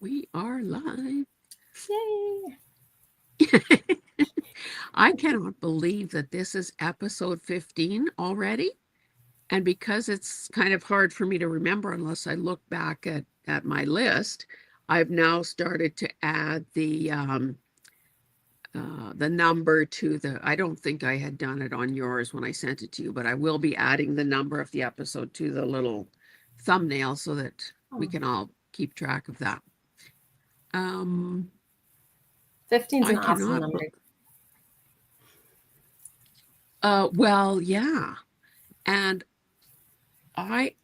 We are live. Yay! I cannot believe that this is episode 15 already. And because it's kind of hard for me to remember unless I look back at my list, I've now started to add the number to I don't think I had done it on yours when I sent it to you, but I will be adding the number of the episode to the little thumbnail so that we can all keep track of that. 15 is I an awesome cannot. number. Well, yeah. And I,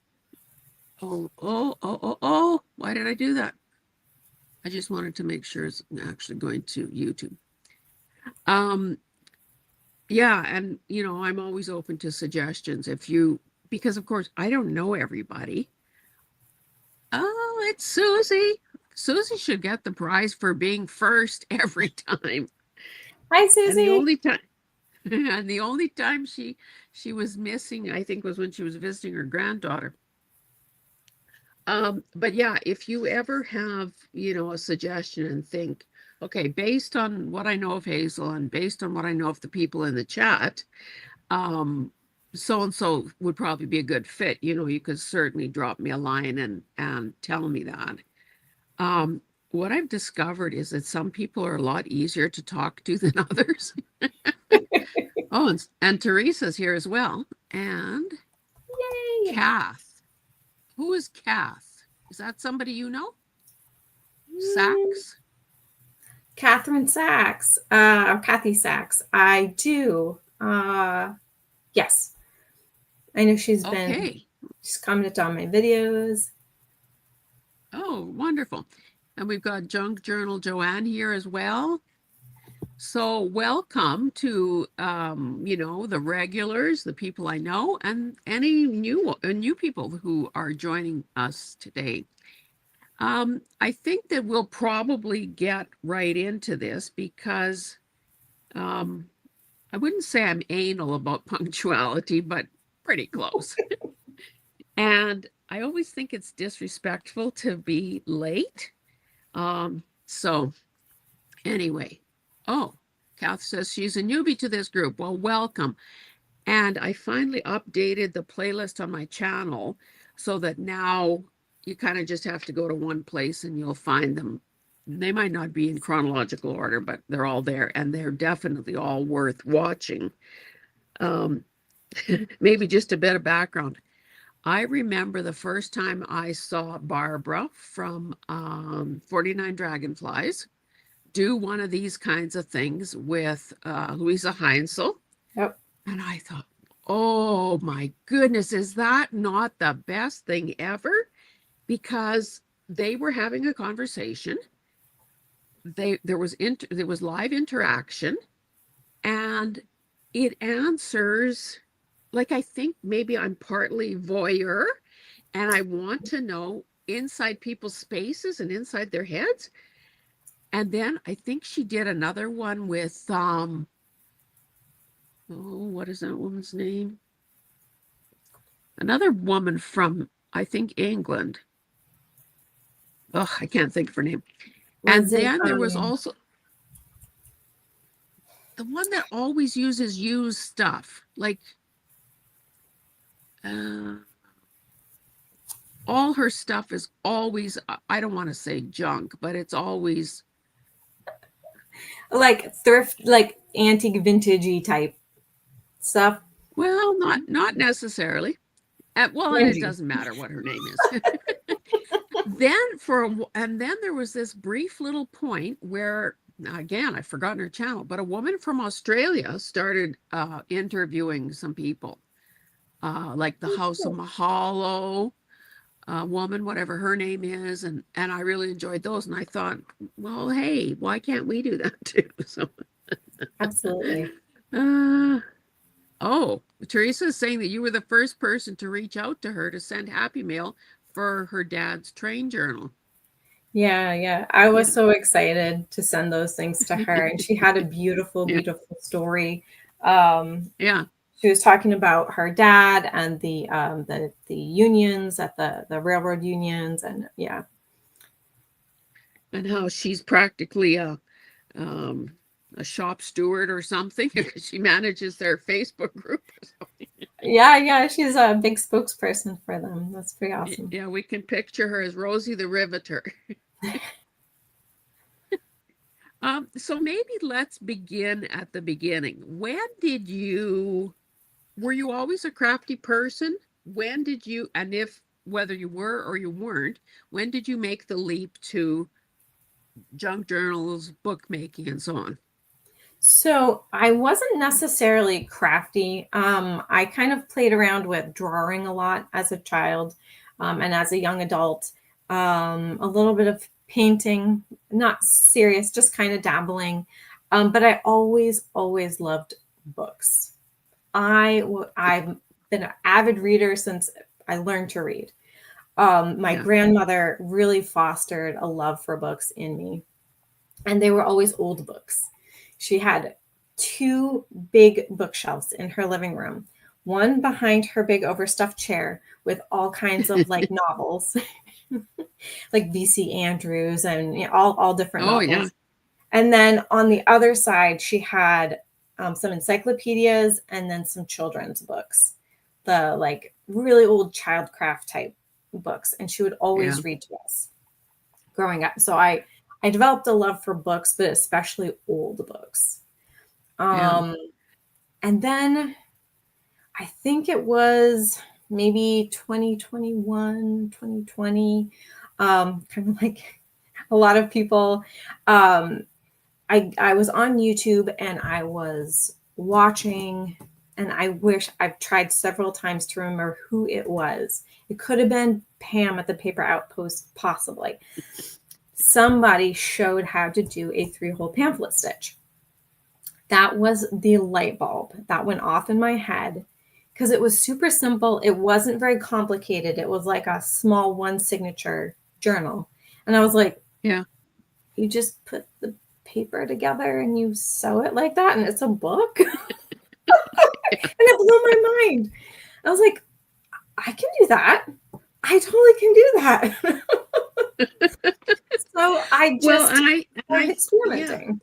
why did I do that? I just wanted to make sure it's actually going to YouTube. Um, yeah. And, I'm always open to suggestions because of course I don't know everybody. Oh, it's Susie. Susie should get the prize for being first every time. Hi, And the Susie. only time and the only time she was missing, I think, was when she was visiting her granddaughter. But yeah, if you ever have, a suggestion and think, okay, based on what I know of Hazel and based on what I know of the people in the chat, so and so would probably be a good fit. You could certainly drop me a line and tell me that. What I've discovered is that some people are a lot easier to talk to than others. Oh, and Teresa's here as well. And Yay! Kath. Who is Kath? Is that somebody you know? Sachs? Catherine Sachs, or Kathy Sachs. I do. Yes. I know she's commented on my videos. Oh, wonderful. And we've got Junk Journal Joanne here as well. So welcome to, the regulars, the people I know, and any new people who are joining us today. I think that we'll probably get right into this because I wouldn't say I'm anal about punctuality, but pretty close. And I always think it's disrespectful to be late. So anyway, Kath says she's a newbie to this group. Well, welcome. And I finally updated the playlist on my channel so that now you kind of just have to go to one place and you'll find them. They might not be in chronological order, but they're all there and they're definitely all worth watching. Maybe just a bit of background. I remember the first time I saw Barbara from 49 Dragonflies do one of these kinds of things with Louisa Heinzel. Yep. And I thought, oh my goodness, is that not the best thing ever? Because they were having a conversation. There was live interaction, and it answers, like, I think maybe I'm partly voyeur and I want to know inside people's spaces and inside their heads. And then I think she did another one with what is that woman's name? Another woman from, I think, England. Oh, I can't think of her name. And then there was also the one that always uses used stuff, like all her stuff is always, I don't want to say junk, but it's always like thrift, like antique vintagey type stuff. Well, not necessarily. Well, and it doesn't matter what her name is. And then there was this brief little point where, again, I've forgotten her channel, but a woman from Australia started interviewing some people, like the House of Mahalo woman, whatever her name is, and I really enjoyed those. And I thought, well, hey, why can't we do that too? So absolutely. Oh, Teresa is saying that you were the first person to reach out to her to send Happy Mail for her dad's train journal. Yeah. I was so excited to send those things to her. And she had a beautiful, beautiful story. Yeah. She was talking about her dad and the unions at the railroad unions. And yeah. and how she's practically um, a shop steward or something. She manages their Facebook group or something. Yeah, she's a big spokesperson for them. That's pretty awesome. Yeah, we can picture her as Rosie the Riveter. So maybe let's begin at the beginning. When did you, were you always a crafty person? When did you, and if whether you were or you weren't, when did you make the leap to junk journals, bookmaking, and so on? So I wasn't necessarily crafty. I kind of played around with drawing a lot as a child, and as a young adult. A little bit of painting, not serious, just kind of dabbling. But I always loved books. I've been an avid reader since I learned to read. My Yeah, grandmother really fostered a love for books in me, and they were always old books. She had two big bookshelves in her living room, one behind her big overstuffed chair with all kinds of like novels, like V.C. Andrews and all different oh yeah, novels. And then on the other side, she had some encyclopedias and then some children's books, the like really old childcraft type books. And she would yeah, always read to us growing up. So I developed a love for books, but especially old books. yeah. Um, and then I think it was maybe 2021, 2020, kind of like a lot of people. Um, I was on YouTube and I was watching, and I wish I've tried several times to remember who it was. It could have been Pam at the Paper Outpost, possibly. Somebody showed how to do a 3-hole pamphlet stitch. That was the light bulb that went off in my head because it was super simple. It wasn't very complicated. It was like a small one signature journal. And I was like, Yeah. you just put the paper together and you sew it like that, and it's a book. And it blew my mind. I was like, I can do that. I totally can do that. So I Well, just and started I, yeah, experimenting.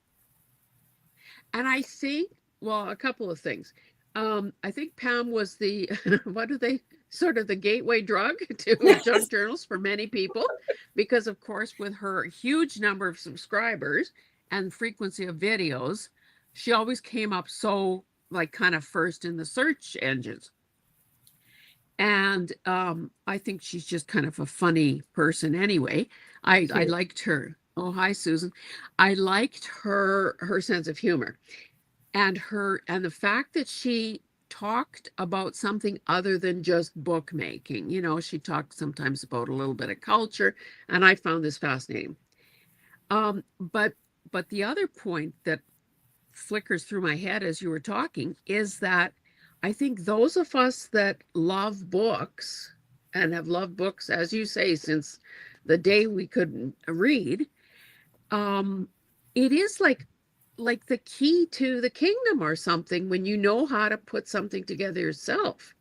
and I think, well, a couple of things. I think Pam was the, what do they, sort of the gateway drug to Yes. junk journals for many people, because of course, with her huge number of subscribers and frequency of videos, she always came up so like kind of first in the search engines. And I think she's just kind of a funny person anyway. I Cute. liked her. Oh, hi, Susan. I liked her sense of humor and the fact that she talked about something other than just bookmaking. You know, she talked sometimes about a little bit of culture, and I found this fascinating. Um, but but the other point that flickers through my head as you were talking is that I think those of us that love books and have loved books, as you say, since the day we could read, um, it is like the key to the kingdom or something when you know how to put something together yourself.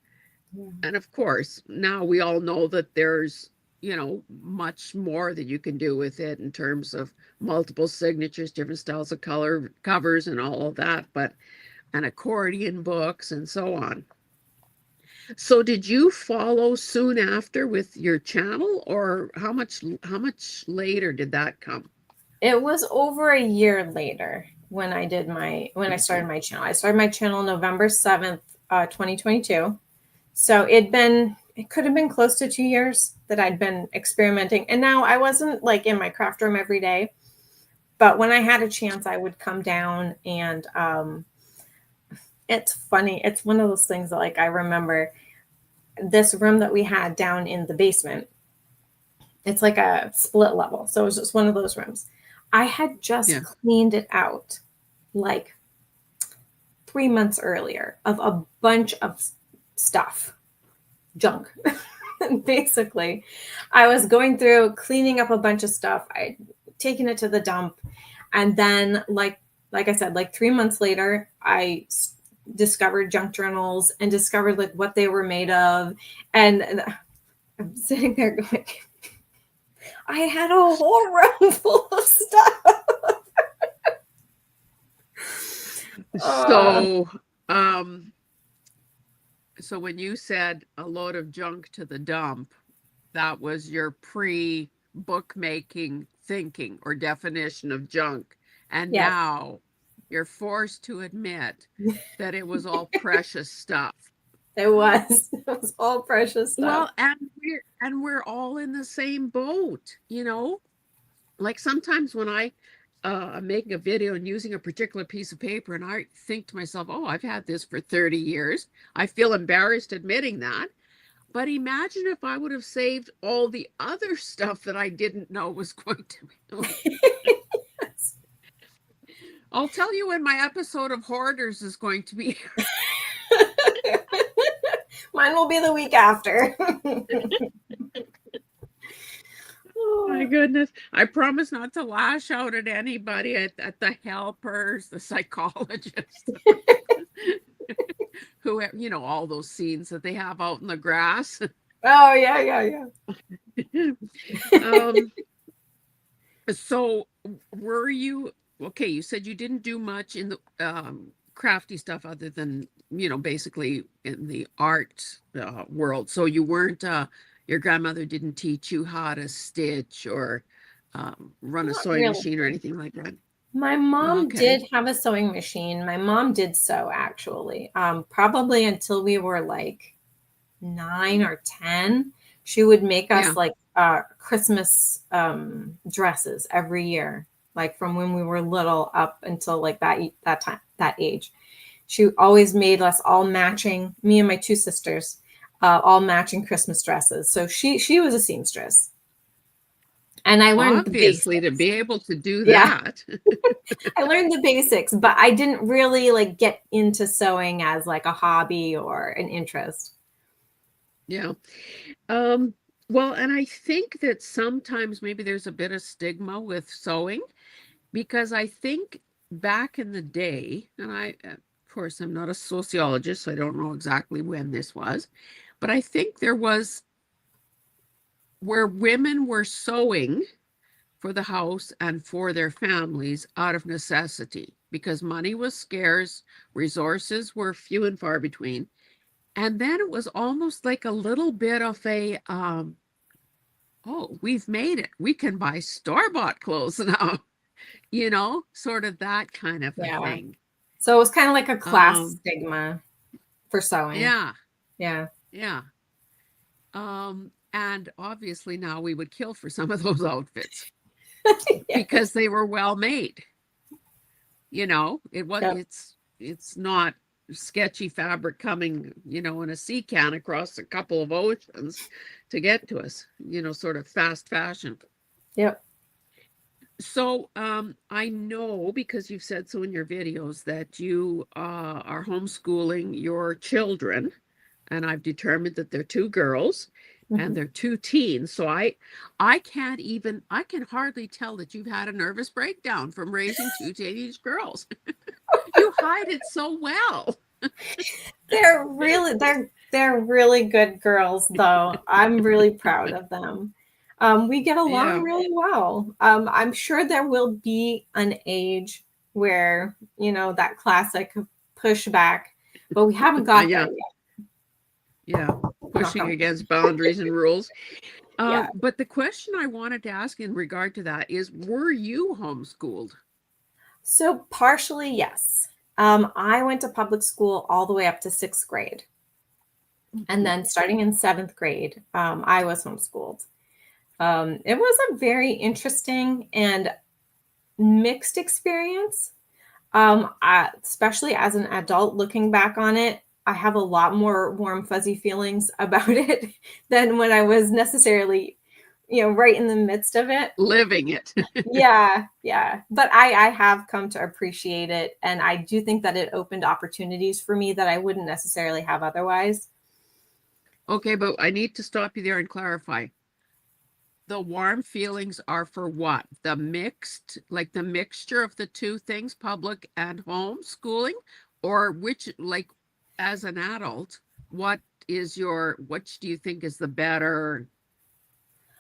Yeah. And of course, now we all know that there's, you know, much more that you can do with it in terms of multiple signatures, different styles of color, covers, and all of that, but and accordion books and so on. So did you follow soon after with your channel, or how much later did that come? It was over a year later when I Okay. started my channel. I started my channel November 7th, 2022. So it could have been close to 2 years that I'd been experimenting. And now I wasn't like in my craft room every day, but when I had a chance, I would come down and it's funny. It's one of those things that like I remember this room that we had down in the basement. It's like a split level. So it was just one of those rooms. I had just Yeah. cleaned it out like 3 months earlier of a bunch of stuff, junk. Basically, I was going through cleaning up a bunch of stuff. I'd taken it to the dump. And then, like I said, like 3 months later, discovered junk journals and discovered like what they were made of. And I'm sitting there going, I had a whole room full of stuff. Uh, So, um, so when you said a load of junk to the dump, that was your pre-bookmaking thinking or definition of junk. And yes, now you're forced to admit that it was all precious stuff. it was. It was all precious stuff. Well, and we're all in the same boat, you know? Like sometimes when I'm making a video and using a particular piece of paper and I think to myself, "Oh, I've had this for 30 years." I feel embarrassed admitting that. But imagine if I would have saved all the other stuff that I didn't know was going to be. I'll tell you when my episode of Hoarders is going to be. Mine will be the week after. My goodness. I promise not to lash out at anybody, at the helpers, the psychologists, who, all those scenes that they have out in the grass. Oh, yeah. um, so were you, okay, you said you didn't do much in the crafty stuff other than, basically in the art world. So you weren't, your grandmother didn't teach you how to stitch or run a Not sewing really. machine or anything like that. My mom Okay. did have a sewing machine. My mom did sew actually, probably until we were like 9 or 10. She would make us Yeah. like Christmas dresses every year, like from when we were little up until like that time, that age. She always made us all matching, me and my two sisters, all matching Christmas dresses. So she was a seamstress, and I learned the Obviously, to basics. be able to do Yeah, that. I learned the basics, but I didn't really like get into sewing as like a hobby or an interest. Yeah. Um, well, and I think that sometimes maybe there's a bit of stigma with sewing because I think back in the day, and of course, I'm not a sociologist, so I don't know exactly when this was, but I think there was where women were sewing for the house and for their families out of necessity because money was scarce, resources were few and far between. And then it was almost like a little bit of a, oh, we've made it. We can buy store-bought clothes now, sort of that kind of a Yeah. thing. So it was kind of like a class Um, stigma for sewing. yeah, Yeah. yeah. And obviously now we would kill for some of those outfits Yes. because they were well made. Yep. It's not sketchy fabric coming, in a sea can across a couple of oceans to get to us, sort of fast fashion. Yep. So, I know because you've said so in your videos that you are homeschooling your children, and I've determined that they're two girls and Mhm. they're two teens. So I can hardly tell that you've had a nervous breakdown from raising two teenage girls. You hide it so well. They're really good girls though. I'm really proud of them. We get along Yeah. really well. I'm sure there will be an age where, that classic pushback, but we haven't got there Yeah. yet. Yeah. Knock Pushing on against boundaries and rules. Yeah. But the question I wanted to ask in regard to that is, were you homeschooled? So partially, yes. I went to public school all the way up to sixth grade. And then starting in seventh grade, I was homeschooled. It was a very interesting and mixed experience. Especially as an adult looking back on it, I have a lot more warm, fuzzy feelings about it than when I was necessarily, right in the midst of it. Living it. Yeah. But I have come to appreciate it. And I do think that it opened opportunities for me that I wouldn't necessarily have otherwise. Okay, but I need to stop you there and clarify. The warm feelings are for what? Like the mixture of the two things, public and homeschooling, or which, like, as an adult, which do you think is the better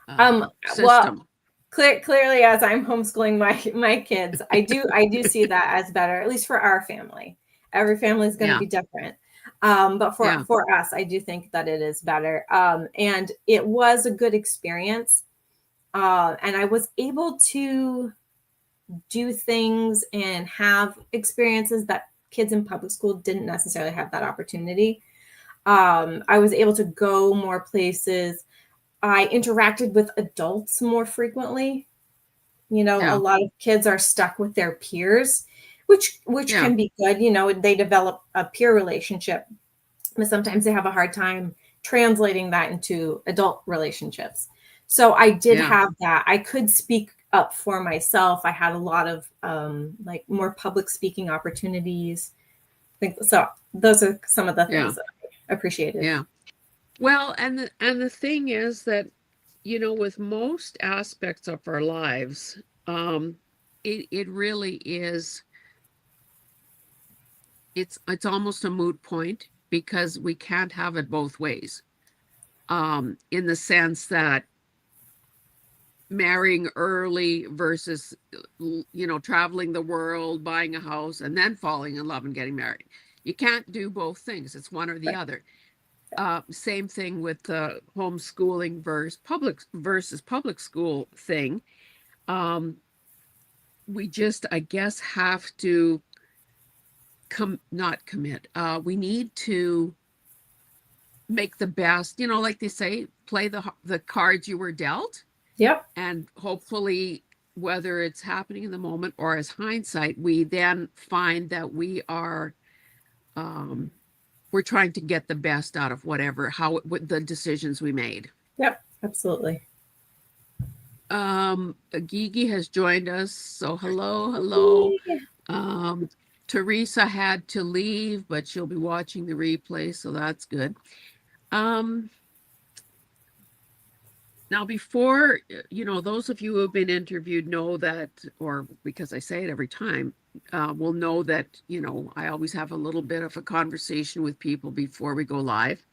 Um, well, system? Clearly, as I'm homeschooling my kids, I do see that as better, at least for our family. Every family is going to Yeah, be different, but yeah, for us, I do think that it is better. And it was a good experience, and I was able to do things and have experiences that kids in public school didn't necessarily have that opportunity. I was able to go more places. I interacted with adults more frequently. A yeah, lot of kids are stuck with their peers, which yeah, can be good. They develop a peer relationship, but sometimes they have a hard time translating that into adult relationships. So I did yeah, have that. I could speak up for myself. I had a lot of like more public speaking opportunities. I think so. Those are some of the yeah, things that I appreciated. yeah. Well, and the thing is that, with most aspects of our lives, um, it really is, it's almost a moot point because we can't have it both ways. In the sense that marrying early versus, traveling the world, buying a house, and then falling in love and getting married. You can't do both things. It's one or the Right. other. Same thing with the homeschooling versus public school thing. Um, we just, I guess, have to not commit. We need to make the best, like they say, play the cards you were dealt, Yep. and hopefully, whether it's happening in the moment or as hindsight, we then find that um, we're trying to get the best out of what the decisions we made. Yep. Absolutely. Gigi has joined us, so hello, hello. Um, Teresa had to leave, but she'll be watching the replay, so that's good. Um, Now, before, those of you who have been interviewed know that, or because I say it every time, will know that, I always have a little bit of a conversation with people before we go live.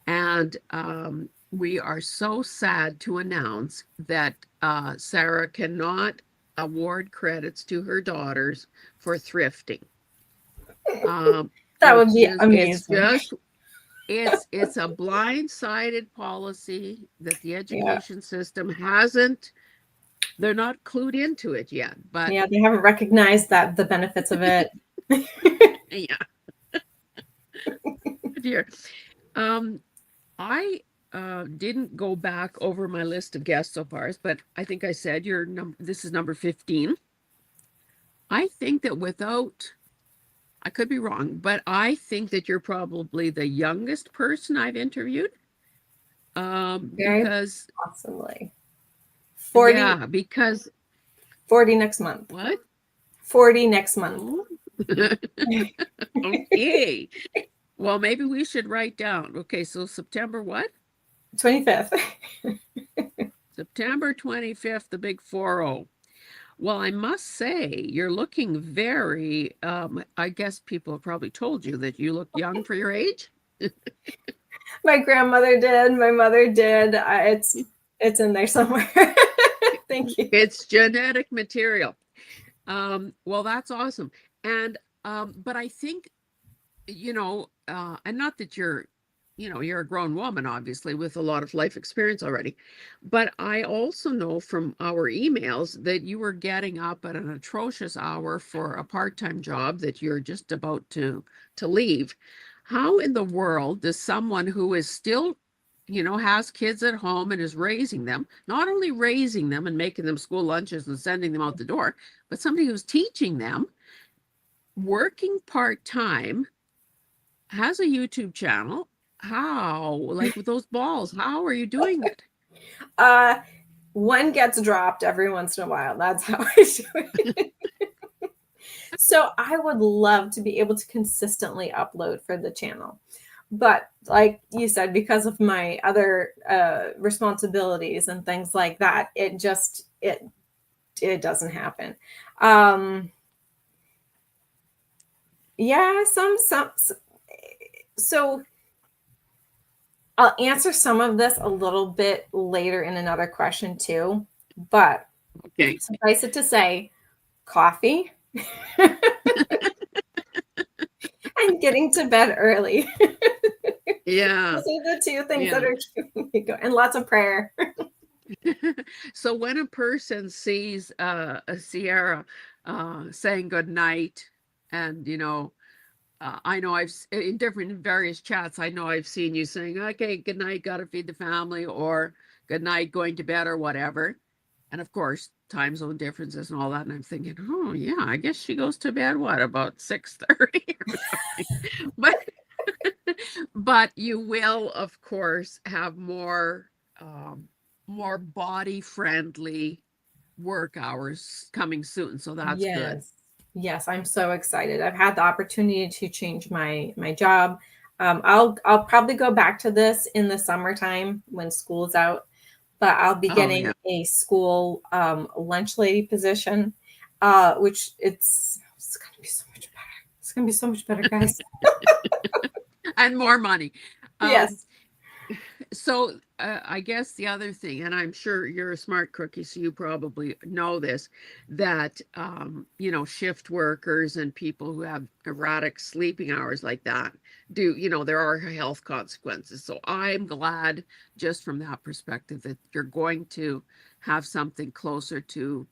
And we are so sad to announce that Sarah cannot award credits to her daughters for thrifting. That would Which be is, amazing. it's a blindsided policy that the Yeah. education system hasn't, they're not clued into it yet, but Yeah. They haven't recognized that the benefits of it. yeah, dear. Um, I didn't go back over my list of guests so far, but I think I said this is number 15. I think that I could be wrong, but I think that you're probably the youngest person I've interviewed. Very Because possibly. 40, yeah, because 40 next month. what? 40 next month. Oh, okay. Well, maybe we should write down. Okay, so September what? 25th. September 25th, the big 40. Well, I must say, you're looking very, I guess people have probably told you that you look young for your age. My grandmother did. My mother did. It's in there somewhere. Thank you. It's genetic material. Well, that's awesome. And, but I think, and not that you're a grown woman, obviously, with a lot of life experience already. But I also know from our emails that you were getting up at an atrocious hour for a part-time job that you're just about to leave. How in the world does someone who is still, has kids at home and is raising them, not only raising them and making them school lunches and sending them out the door, but somebody who's teaching them, working part-time, has a YouTube channel. How, like with those balls, how are you doing it? Uh, One gets dropped every once in a while. That's how I do it. So I would love to be able to consistently upload for the channel. But like you said, because of my other responsibilities and things like that, it doesn't happen. Yeah, so I'll answer some of this a little bit later in another question too. But Okay. suffice it to say, coffee and getting to bed early. Yeah. Those are the two things that Yeah. are keeping me going, and lots of prayer. So when a person sees a Sierra saying good night, and I know in different various chats, I know I've seen you saying, okay, good night, gotta feed the family, or good night, going to bed, or whatever. And of course, time zone differences and all that. And I'm thinking, oh yeah, I guess she goes to bed, what, about 6:30 or something. But but you will, of course, have um, more body friendly work hours coming soon. So that's good. Yes. Yes, I'm so excited. I've had the opportunity to change my job. I'll probably go back to this in the summertime when school's out, but I'll be Oh getting yeah. a school lunch lady position, which it's gonna be so much better. It's gonna be so much better, guys. And more money. Um, Yes. So I guess the other thing, and I'm sure you're a smart cookie, so you probably know this, that shift workers and people who have erratic sleeping hours like that there are health consequences. So I'm glad, just from that perspective, that you're going to have something closer to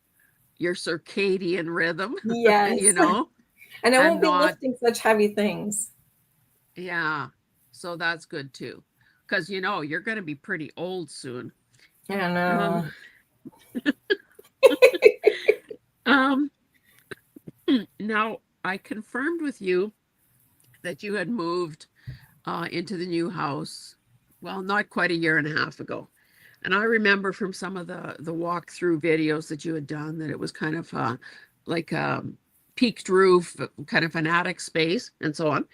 your circadian rhythm, you Yes. know, And I and won't be not, lifting such heavy things. yeah. So that's good too, because you're going to be pretty old soon. I don't Um, know. um, Now I confirmed with you that you had moved into the new house, well, not quite a year and a half ago. And I remember from some of the walkthrough videos that you had done that it was kind of like a peaked roof, kind of an attic space, and so on.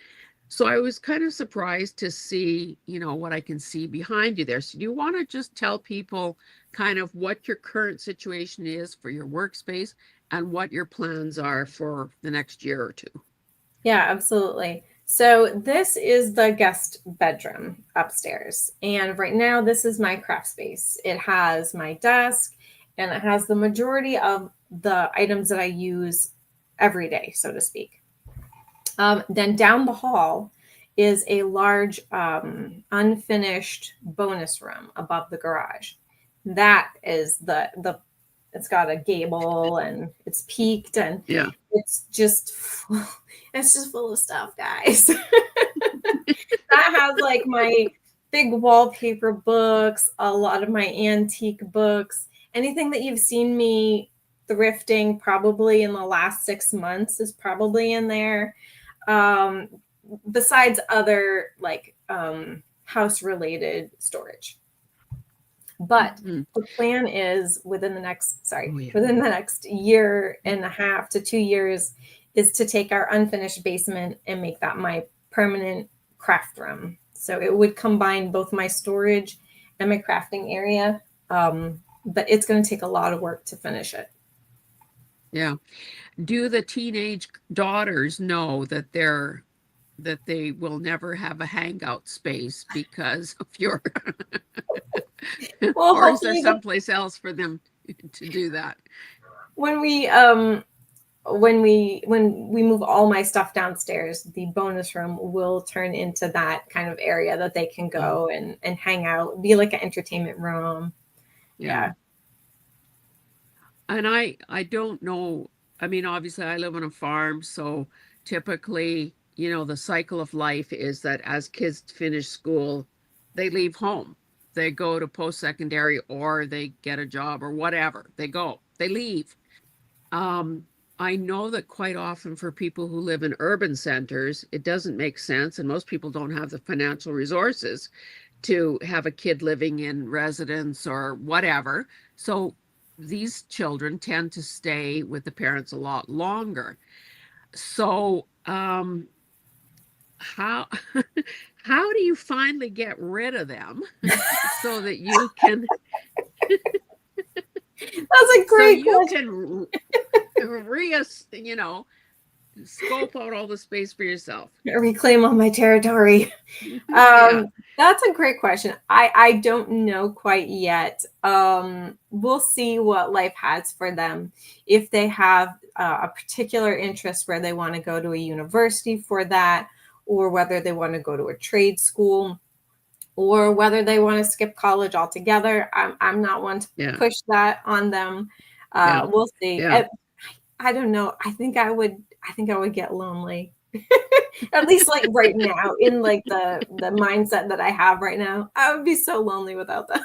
So I was kind of surprised to see, what I can see behind you there. So do you want to just tell people kind of what your current situation is for your workspace and what your plans are for the next year or two? Yeah, absolutely. So this is the guest bedroom upstairs. And right now, this is my craft space. It has my desk and it has the majority of the items that I use every day, so to speak. Then down the hall is a large unfinished bonus room above the garage. That is the it's got a gable and it's peaked and Yeah. it's just full, it's just full of stuff, guys. That has like my big wallpaper books, a lot of my antique books, anything that you've seen me thrifting probably in the last 6 months is probably in there. Um, Besides other like house related storage. But Mhm. the plan is Oh yeah. within the next year and a half to 2 years is to take our unfinished basement and make that my permanent craft room. So it would combine both my storage and my crafting area. But it's going to take a lot of work to finish it. Yeah. Do the teenage daughters know that they will never have a hangout space because of your Well, or is there hopefully someplace else for them to do that? when we um when we move all my stuff downstairs, the bonus room will turn into that kind of area that they can Oh, go and hang out, be like an entertainment room. yeah. Yeah. And I don't know. I mean, obviously I live on a farm, so typically, the cycle of life is that as kids finish school, they leave home. They go to post-secondary or they get a job or whatever. They leave. Um, I know that quite often for people who live in urban centers, it doesn't make sense, and most people don't have the financial resources to have a kid living in residence or whatever. So these children tend to stay with the parents a lot longer. So how how do you finally get rid of them so that you can That's a so great you question. can re scope out all the space for yourself? Reclaim all my territory. Yeah. That's a great question. I don't know quite yet. We'll see what life has for them. If they have a particular interest where they want to go to a university for that, or whether they want to go to a trade school, or whether they want to skip college altogether. I'm not one to Yeah, push that on them. yeah, We'll see. yeah. I don't know. I think I would get lonely. At least like right now, in like the mindset that I have right now, I would be so lonely without them.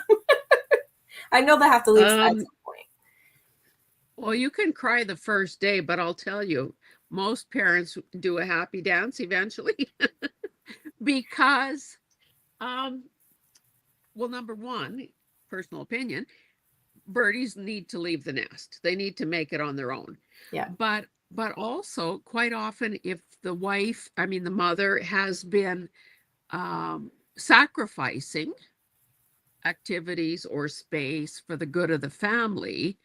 I know they have to leave at Um, some point. well, you can cry the first day, but I'll tell you, most parents do a happy dance eventually because, um, well, number one, personal opinion, birdies need to leave the nest. They need to make it on their own. Yeah. But also quite often if the wife, I mean the mother has been sacrificing activities or space for the good of the family,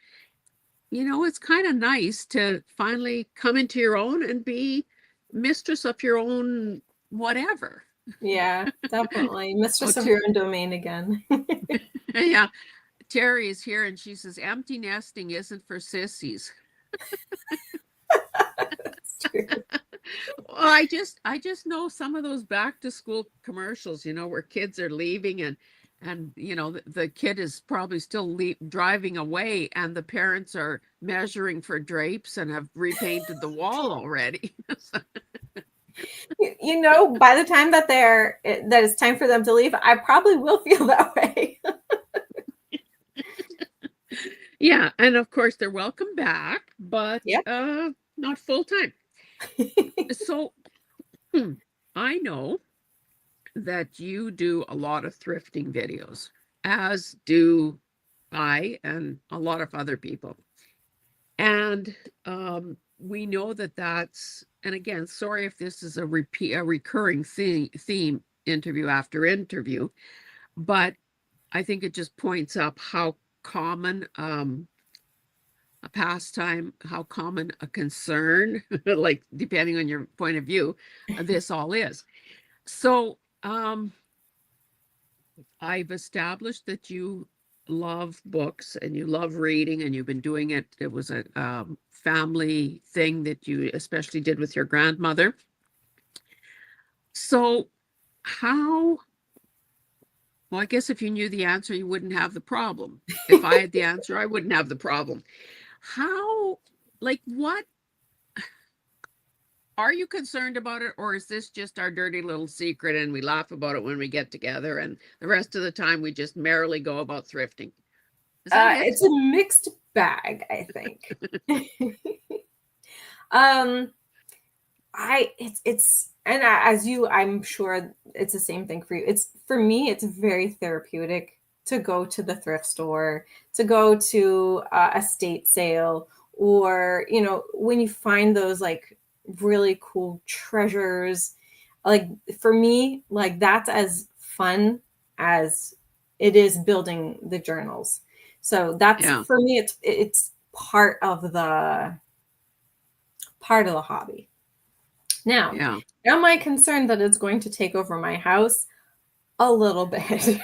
it's kind of nice to finally come into your own and be mistress of your own whatever. Yeah, definitely. Oh, Mistress of your own domain again. yeah. Terry is here and she says empty nesting isn't for sissies. It's true. Well, I just know some of those back to school commercials, where kids are leaving and the kid is probably still driving away and the parents are measuring for drapes and have repainted the wall already. By the time that it's time for them to leave, I probably will feel that way. Yeah, and of course they're welcome back, but Yep. not full time. So I know that you do a lot of thrifting videos, as do I and a lot of other people. And we know that and again, sorry if this is a recurring theme interview after interview, but I think it just points up how common a pastime, how common a concern, like depending on your point of view, this all is. So I've established that you love books and you love reading and you've been doing it. It was a family thing that you especially did with your grandmother. So, how, well, I guess if you knew the answer, you wouldn't have the problem. If I had the answer, I wouldn't have the problem. How, like, what are you concerned about it, or is this just our dirty little secret and we laugh about it when we get together and the rest of the time we just merrily go about thrifting? Is that it? It's a mixed bag, I think. um, it's and as you, I'm sure it's the same thing for you. It's for me, it's very therapeutic to go to the thrift store, to go to a estate sale, or when you find those like really cool treasures. Like for me, like that's as fun as it is building the journals. So that's Yeah, for me. It's part of the hobby. Now, yeah. am I concerned that it's going to take over my house? A little bit.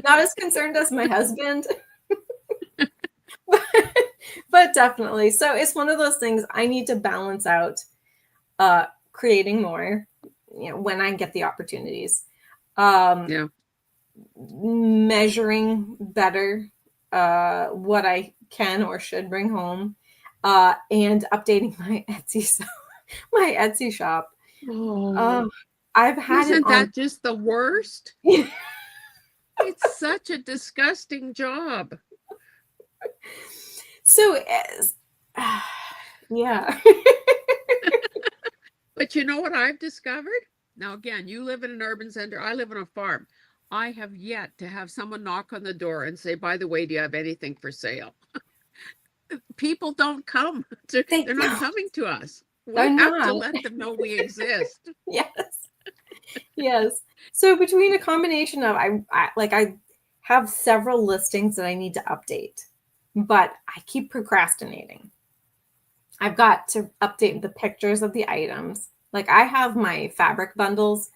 Not as concerned as my husband, but definitely. So it's one of those things I need to balance out, creating more, when I get the opportunities. Um, Yeah. Measuring better what I can or should bring home, and updating my Etsy shop. Oh, Um, I've had it isn't on. that just the worst? It's such a disgusting job. So, yeah. But you know what I've discovered? Now, again, you live in an urban center, I live on a farm. I have yet to have someone knock on the door and say, by the way, do you have anything for sale? People don't come They they're not no, coming to us. they're We have to not. let them know we exist. Yes, yes. So between a combination of I have several listings that I need to update, but I keep procrastinating. I've got to update the pictures of the items. Like I have my fabric bundles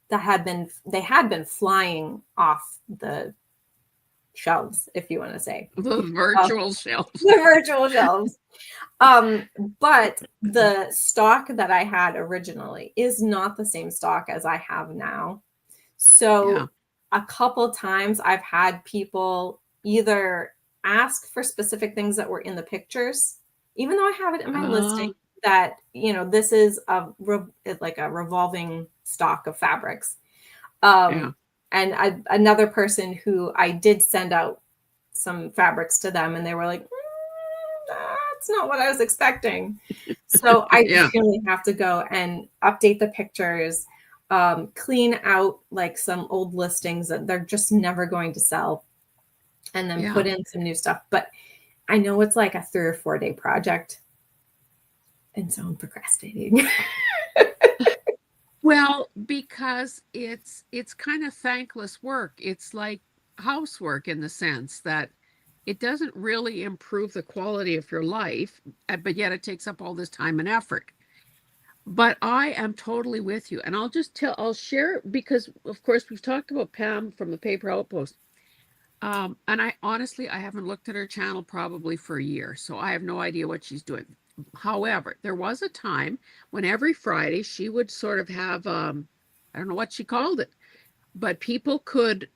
they had been flying off the shelves, if you want to say. The Uh, virtual shelves. the virtual shelves. But the stock that I had originally is not the same stock as I have now. Yeah. So a couple times I've had people either ask for specific things that were in the pictures, even though I have it in my listing Uh, that, this is like a revolving stock of fabrics. yeah. And another person who I did send out some fabrics to them, and they were like, that's not what I was expecting. So I Yeah. really have to go and update the pictures, clean out like some old listings that they're just never going to sell, and then Yeah. put in some new stuff. But I know it's like a 3 or 4 day project. And so I'm procrastinating. Well, because it's kind of thankless work. It's like housework in the sense that it doesn't really improve the quality of your life, but yet it takes up all this time and effort. But I am totally with you. And I'll share because, of course, we've talked about Pam from the Paper Outpost. And I haven't looked at her channel probably for a year, so I have no idea what she's doing. However, there was a time when every Friday she would sort of have, I don't know what she called it, but people could,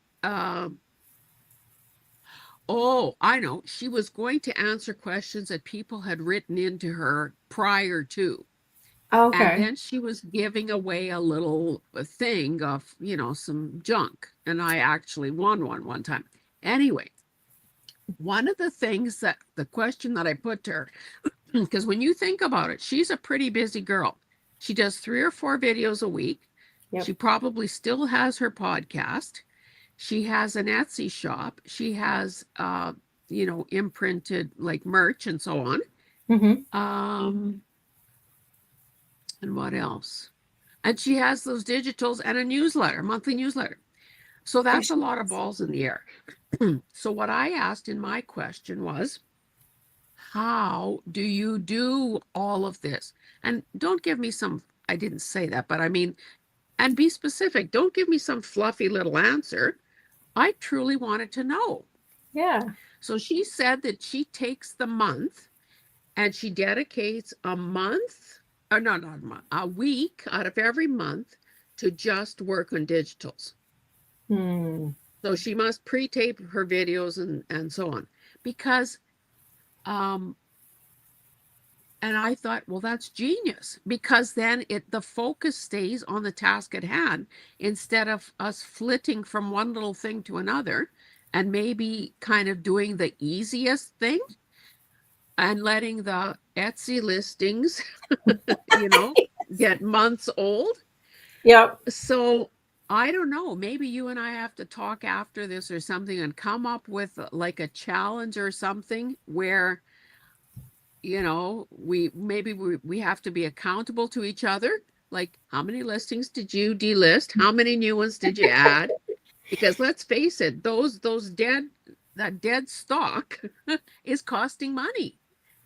oh, I know, she was going to answer questions that people had written into her prior to. And Okay. then she was giving away a little thing of, some junk. And I actually won one time. Anyway, one of the things that the question that I put to her, because when you think about it, she's a pretty busy girl. She does 3 or 4 videos a week. Yep. She probably still has her podcast. She has an Etsy shop. She has, imprinted like merch and so on. Mm-hmm. Um, and what else? And she has those digitals and a newsletter, monthly newsletter. So Yeah, that's a she lot of does. balls in the air. So what I asked in my question was, how do you do all of this? And don't give me some, I didn't say that, but I mean, and be specific. Don't give me some fluffy little answer. I truly wanted to know. Yeah. So she said that she takes the month and she dedicates a month, or no, not a month, a week out of every month to just work on digitals. Hmm. So she must pre-tape her videos and so on. Because um and I thought, well, that's genius because then the focus stays on the task at hand instead of us flitting from one little thing to another and maybe kind of doing the easiest thing and letting the Etsy listings, you know, get months old. Yep. So I don't know, maybe you and I have to talk after this or something and come up with like a challenge or something where we have to be accountable to each other. Like, how many listings did you delist? How many new ones did you add? Because let's face it, that dead stock is costing money.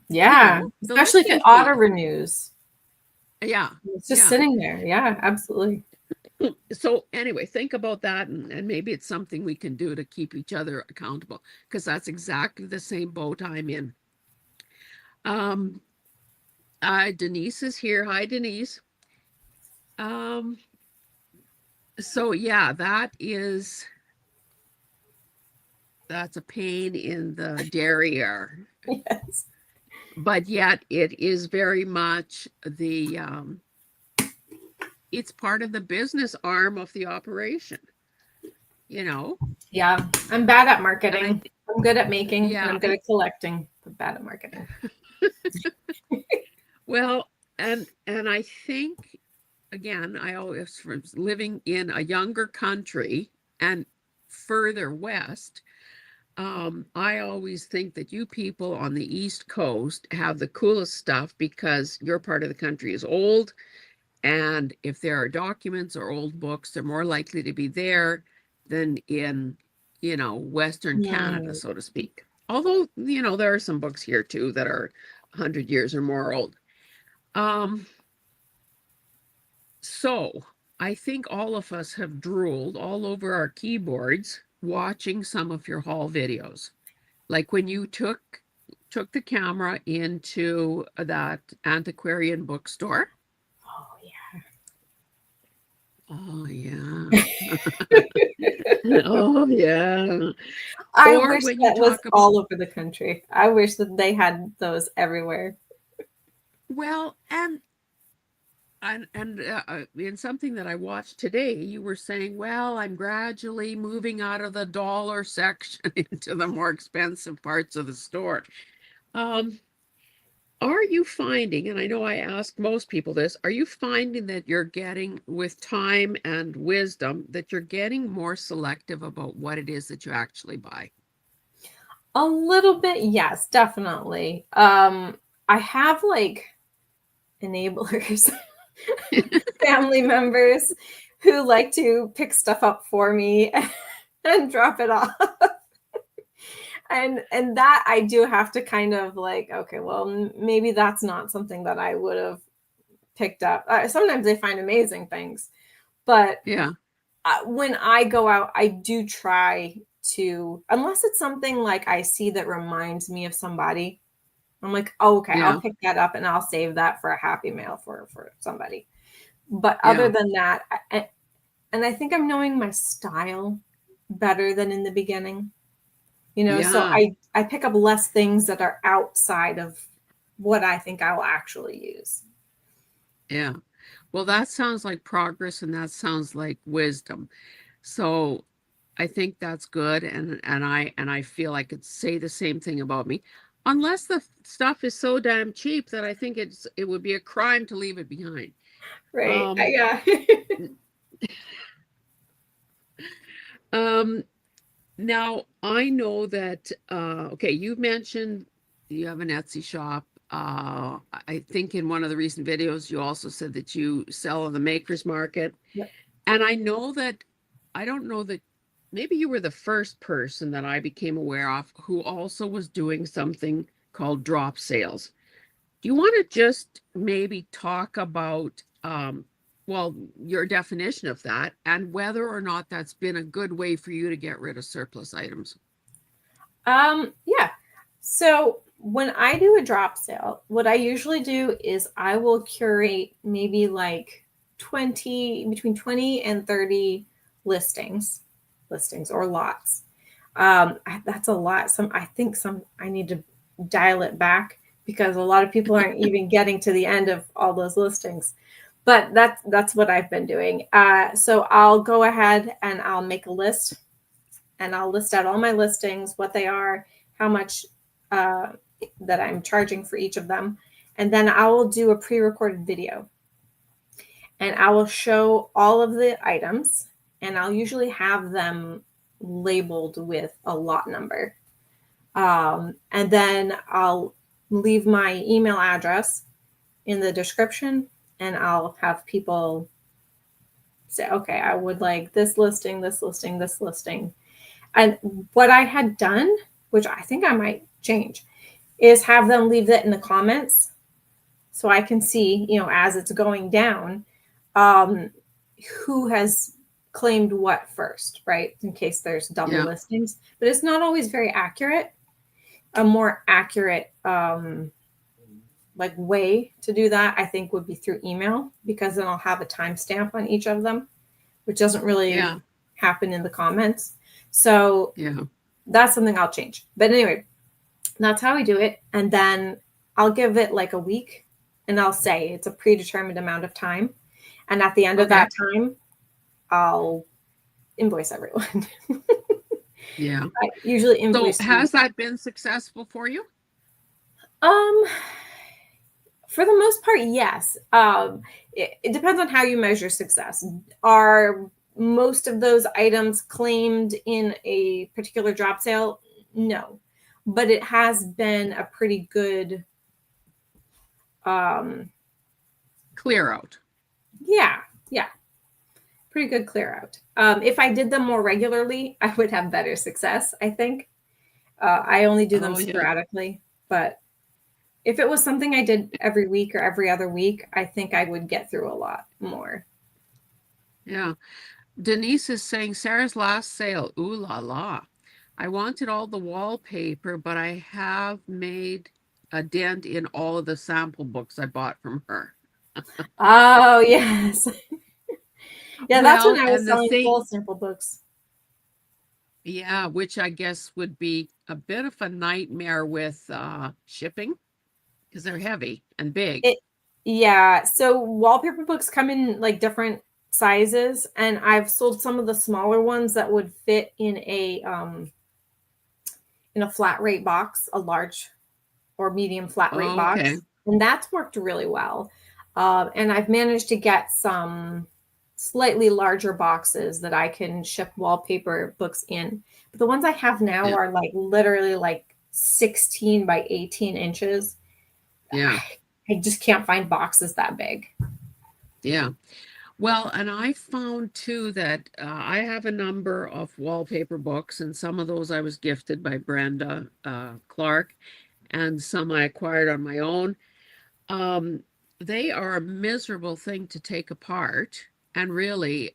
Yeah. The Especially if it listing auto fee. renews. Yeah, It's just yeah. sitting there. Yeah, absolutely. So anyway, think about that, and maybe it's something we can do to keep each other accountable, because that's exactly the same boat I'm in. Um, Denise is here. Hi, Denise. Um, so yeah, that's a pain in the derriere, Yes. but yet it is very much it's part of the business arm of the operation, you know. Yeah. I'm bad at And I marketing. I'm good at making and yeah, I'm good at collecting, but bad at marketing. well, and I think again, I always from living in a younger country and further west. I always think that you people on the East Coast have the coolest stuff because your part of the country is old. And if there are documents or old books, they're more likely to be there than in, Western Canada, Hmm. so to speak. Although, there are some books here too that are 100 years or more old. Um, so I think all of us have drooled all over our keyboards watching some of your haul videos. Like when you took the camera into that antiquarian bookstore. Oh Oh yeah. yeah. Oh yeah. I Or wish when you that was talk about, all over the country. I wish that they had those everywhere. well, in something that I watched today, you were saying, well, I'm gradually moving out of the dollar section into the more expensive parts of the store. Um, are you finding, and I know I ask most people this, are you finding that you're getting, with time and wisdom, that you're getting more selective about what it is that you actually buy? A little bit, yes, definitely. I have like enablers, family members who like to pick stuff up for me and drop it off. And that I do have to kind of like, okay, well, maybe that's not something that I would have picked up. Sometimes they find amazing things, but Yeah, when I go out, I do try to, unless it's something like I see that reminds me of somebody. I'm like, oh, okay, I'll yeah, pick that up and I'll save that for a happy mail for somebody. But other yeah, than that, and I think I'm knowing my style better than in the beginning. So yeah, I pick up less things that are outside of what I think I will actually use. yeah. Well, that sounds like progress and that sounds like wisdom. So I think that's good, and I feel I could say the same thing about me, unless the stuff is so damn cheap that I think it would be a crime to leave it behind. Right. Um, Yeah. um, Now I know that okay, you mentioned you have an Etsy shop. I think in one of the recent videos you also said that you sell on the makers market. Yep. And I know that I don't know that maybe you were the first person that I became aware of who also was doing something called drop sales. Do you want to just maybe talk about, well, your definition of that and whether or not that's been a good way for you to get rid of surplus items? Yeah. So when I do a drop sale, what I usually do is I will curate maybe like 20, between 20 and 30 listings or lots. That's a lot. I think I need to dial it back because a lot of people aren't even getting to the end of all those listings. But that's what I've been doing. So I'll go ahead and I'll make a list and I'll list out all my listings, what they are, how much uh, that I'm charging for each of them. And then I will do a pre recorded video and I will show all of the items and I'll usually have them labeled with a lot number. And then I'll leave my email address in the description and I'll have people say, okay, I would like this listing, this listing, this listing. And what I had done, which I think I might change, is have them leave that in the comments so I can see, as it's going down, um, who has claimed what first, right? In case there's double Yeah, listings. But it's not always very accurate. A more accurate like way to do that, I think, would be through email because then I'll have a timestamp on each of them, which doesn't really yeah, happen in the comments. So yeah. that's something I'll change. But anyway, that's how we do it. And then I'll give it like a week and I'll say it's a predetermined amount of time. And at the end of Okay. that time, I'll invoice everyone. Yeah. I usually So invoice you. has that been successful for you? Um, for the most part, yes. It depends on how you measure success. Are most of those items claimed in a particular drop sale? No, but it has been a pretty good um Clear out. yeah, yeah, pretty good clear out. If I did them more regularly, I would have better success, I think. I only do them Oh yeah. sporadically, but if it was something I did every week or every other week, I think I would get through a lot more. Yeah. Denise is saying Sarah's last sale. Ooh la la. I wanted all the wallpaper, but I have made a dent in all of the sample books I bought from her. Oh, yes. Yeah, that's when Well, I was and the selling full thing, sample books. yeah, which I guess would be a bit of a nightmare with shipping because they're heavy and big. It Yeah, so wallpaper books come in like different sizes, and I've sold some of the smaller ones that would fit in a flat rate box, a large or medium flat rate Okay. box, and that's worked really well. And I've managed to get some slightly larger boxes that I can ship wallpaper books in. But the ones I have now Yeah. are like literally like 16 by 18 inches. Yeah. I just can't find boxes that big. Yeah. Well, and I found too that I have a number of wallpaper books, and some of those I was gifted by Brenda Clark, and some I acquired on my own. Um, they are a miserable thing to take apart, and really,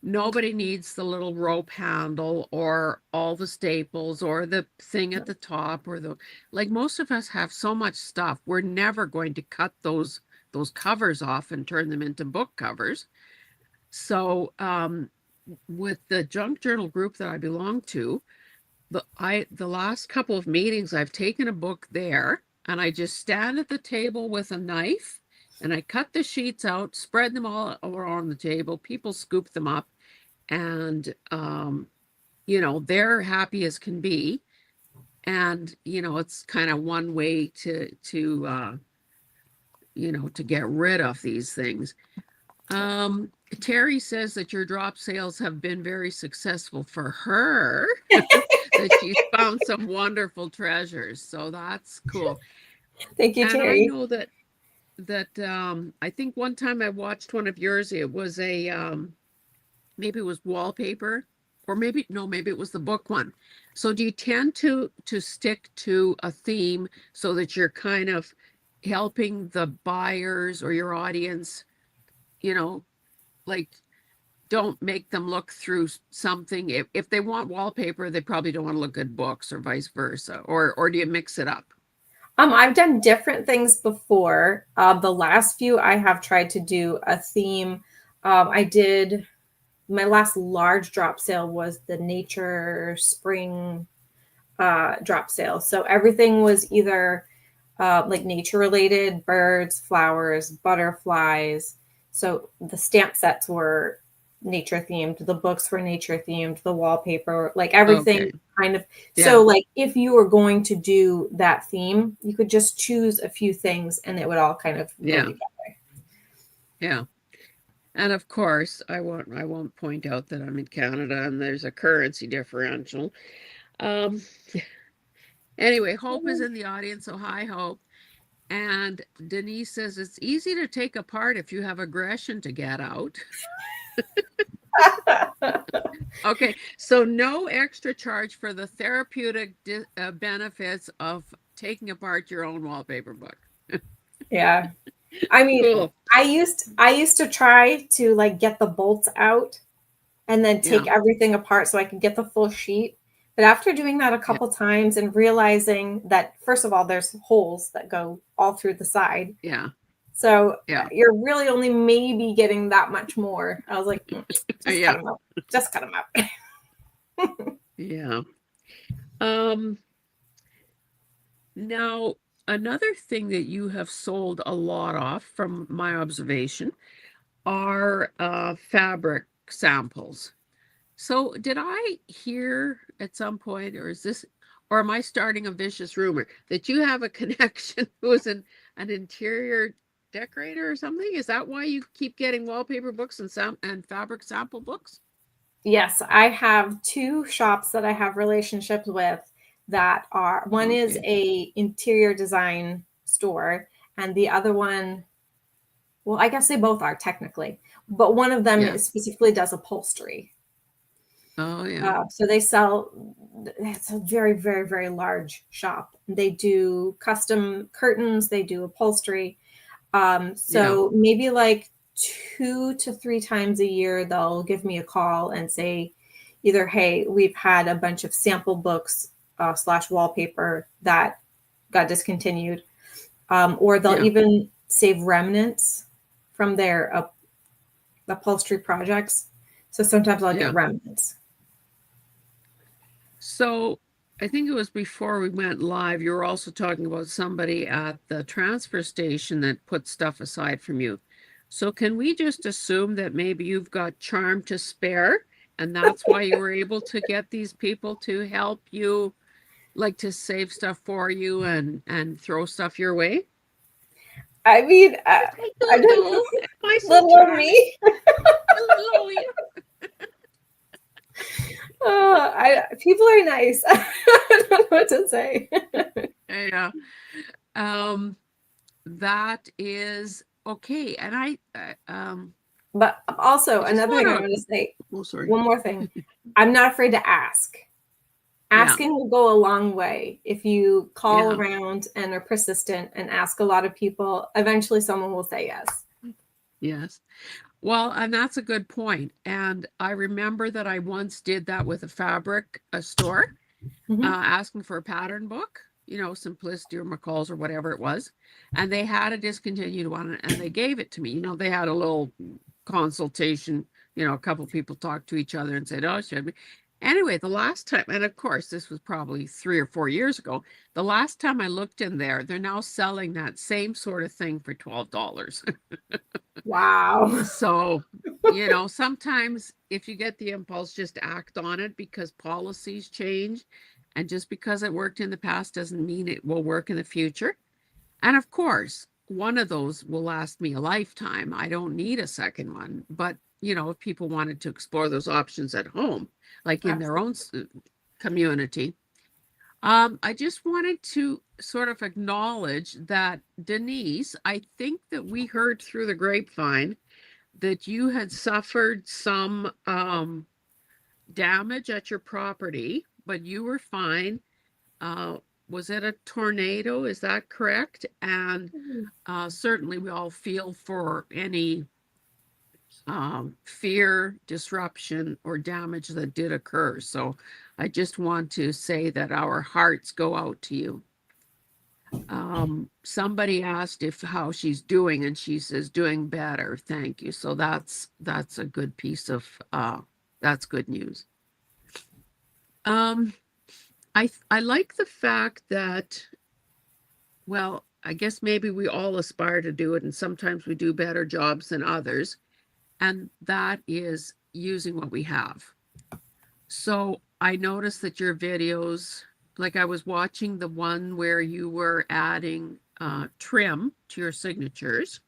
nobody needs the little rope handle or all the staples or the thing at the top or the like most of us have so much stuff. We're never going to cut those covers off and turn them into book covers. So with the junk journal group that I belong to, the last couple of meetings I've taken a book there and I just stand at the table with a knife and I cut the sheets out, spread them all around the table. People scoop them up and they're happy as can be. And it's kind of one way to get rid of these things. Terry says that your drop sales have been very successful for her, that she's found some wonderful treasures. So that's cool. Thank you, And I Terry. know that I think one time I watched one of yours, it was a maybe it was wallpaper, or maybe no, maybe it was the book one. So do you tend to stick to a theme so that you're kind of helping the buyers or your audience, you know, like don't make them look through something. If they want wallpaper, they probably don't want to look at books or vice versa. Or do you mix it up? I've done different things before. The last few I have tried to do a theme. I did my last large drop sale was the nature spring drop sale. So everything was either like nature related, birds, flowers, butterflies. So the stamp sets were nature themed, the books were nature themed, the wallpaper, like everything Okay. kind of. Yeah. So like if you were going to do that theme, you could just choose a few things and it would all kind of go Yeah. together. Yeah. And of course, I won't point out that I'm in Canada and there's a currency differential. Um, anyway, Hope is in the audience, so hi, Hope. And Denise says it's easy to take apart if you have aggression to get out. Okay, so no extra charge for the therapeutic benefits of taking apart your own wallpaper book. Yeah. I mean, Cool. I used to try to like get the bolts out and then Yeah, take everything apart so I could get the full sheet. But after doing that a yeah, couple times and realizing that, first of all, there's holes that go all through the side. yeah, So yeah, you're really only maybe getting that much more. I was like, just cut yeah, them out. Just cut them out. yeah. Um, Now, another thing that you have sold a lot of, from my observation, are fabric samples. So, did I hear at some point, or am I starting a vicious rumor that you have a connection who is an interior decorator or something? Is that why you keep getting wallpaper books and fabric sample books? Yes, I have two shops that I have relationships with that are, one is Okay. a interior design store and the other one, well, I guess they both are technically, but one of them Yeah. is specifically does upholstery. Oh, yeah. So they sell, it's a very, very, very large shop. They do custom curtains, they do upholstery. Yeah. So maybe like 2 to 3 times a year, they'll give me a call and say either, hey, we've had a bunch of sample books slash wallpaper that got discontinued, or they'll Yeah, even save remnants from their upholstery projects. So sometimes I'll yeah. get remnants. So I think it was before we went live, you were also talking about somebody at the transfer station that put stuff aside from you. So can we just assume that maybe you've got charm to spare, and that's why you were able to get these people to help you, like to save stuff for you and throw stuff your way? I mean, I I don't don't know. Am I so little of charming? me. A little of you. People are nice. I don't know what to say. Yeah. Um, that is okay. And But also I just another thing I want want to to, say, oh, sorry. one more thing. I'm not afraid to ask. Yeah, Asking will go a long way. If you call yeah, around and are persistent and ask a lot of people, eventually someone will say yes. yes. Well, and that's a good point. And I remember that I once did that with a fabric store, Mhm. asking for a pattern book, Simplicity or McCall's or whatever it was. And they had a discontinued one and they gave it to me. They had a little consultation, a couple people talked to each other and said, oh, should we? Anyway, the last time, and of course, this was probably 3 or 4 years ago, the last time I looked in there, they're now selling that same sort of thing for $12. Wow. So, sometimes if you get the impulse, just act on it because policies change. And just because it worked in the past doesn't mean it will work in the future. And of course, one of those will last me a lifetime. I don't need a second one. But, if people wanted to explore those options at home, like in their own community, I just wanted to sort of acknowledge that Denise, I think that we heard through the grapevine that you had suffered some damage at your property, but you were fine. Uh, was it a tornado? Is that correct? And certainly we all feel for any fear, disruption, or damage that did occur. So I just want to say that our hearts go out to you. Somebody asked if how she's doing, and she says doing better. Thank you. So that's a good piece of that's good news. Um, I like the fact that, well, I guess maybe we all aspire to do it, and sometimes we do better jobs than others, and that is using what we have. So I noticed that your videos, like I was watching the one where you were adding trim to your signatures.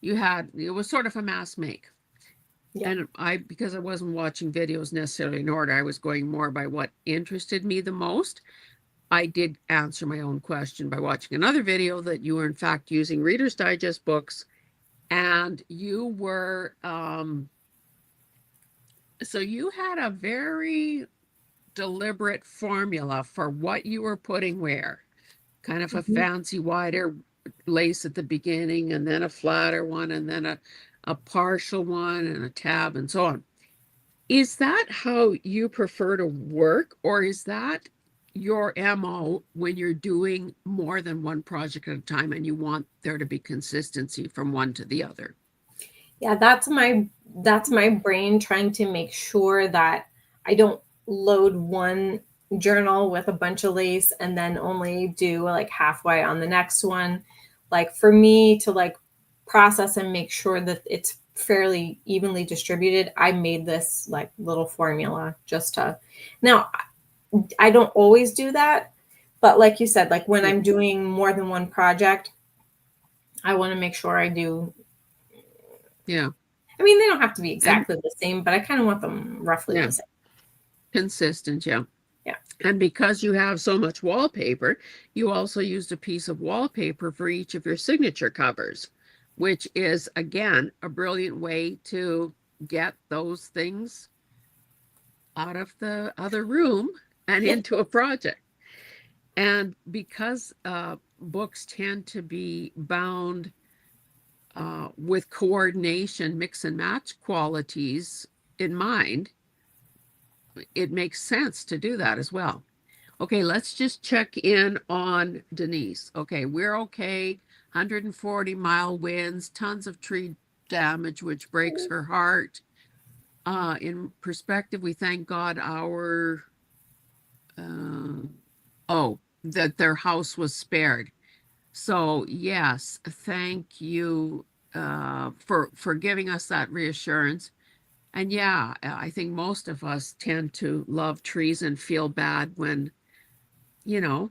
It was sort of a mass make. Yeah. And because I wasn't watching videos necessarily in order, I was going more by what interested me the most. I did answer my own question by watching another video that you were in fact using Reader's Digest books, and you were so you had a very deliberate formula for what you were putting where. Kind of a Mhm. fancy wider lace at the beginning, and then a flatter one, and then a partial one, and a tab, and so on. Is that how you prefer to work, or is that your MO when you're doing more than one project at a time and you want there to be consistency from one to the other? Yeah, that's my brain trying to make sure that I don't load one journal with a bunch of lace and then only do like halfway on the next one. Like for me to like process and make sure that it's fairly evenly distributed, I made this like little formula just to. Now, I don't always do that, but like you said, like when Yeah. I'm doing more than one project, I want to make sure I do. Yeah. I mean, they don't have to be And exactly the same, but I kind of want them roughly yeah, the same. consistent. Yeah. Yeah. And because you have so much wallpaper, you also used a piece of wallpaper for each of your signature covers, which is, again, a brilliant way to get those things out of the other room and Yeah. into a project. And because books tend to be bound with coordination, mix and match qualities in mind, it makes sense to do that as well. Okay, let's just check in on Denise. Okay, we're okay. 140-mile winds, tons of tree damage, which breaks her heart. In perspective, we thank God that their house was spared. So yes, thank you for giving us that reassurance. And yeah, I think most of us tend to love trees and feel bad when, you know,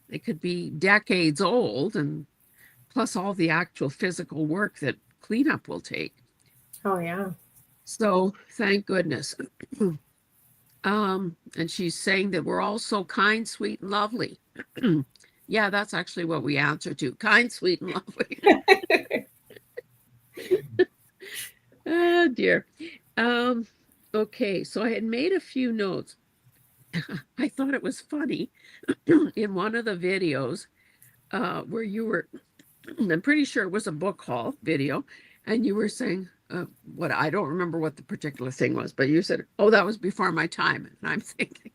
they could be decades old, and plus all the actual physical work that cleanup will take. Oh, yeah. So thank goodness. And she's saying that we're all so kind, sweet, and lovely. Yeah, that's actually what we answer to. Kind, sweet, and lovely. Oh dear. Okay, so I had made a few notes. I thought it was funny in one of the videos where you were, I'm pretty sure it was a book haul video, and you were saying, what I don't remember what the particular thing was, but you said, "Oh, that was before my time." And I'm thinking,